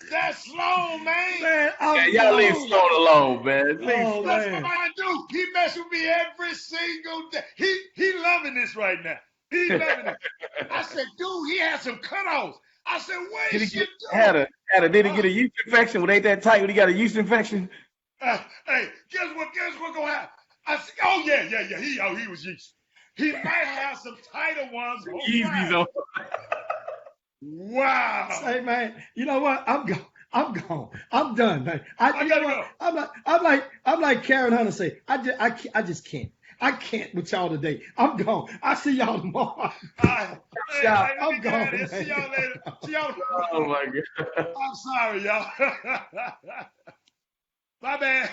That's Sloan, man. Man, Yeah, y'all leave Sloan alone, man. Oh, That's man. what I do. He mess with me every single day. He loving this right now. He loving it. I said, dude, he had some cutoffs. I said, what is shit doing? Did he get a yeast infection? When ain't that tight when he got a yeast infection? Hey, guess what gonna happen? I said, oh yeah. He was yeast. He might have some tighter ones. Yeezys on. Wow. Hey, man, you know what? I'm gone. I'm done, man. I gotta go. I'm like Karen Hunter say. I just can't. I can't with y'all today. I'm gone. I'll see y'all tomorrow. I'm gone. See y'all later. See y'all tomorrow. Oh my God. I'm sorry, y'all. My bad.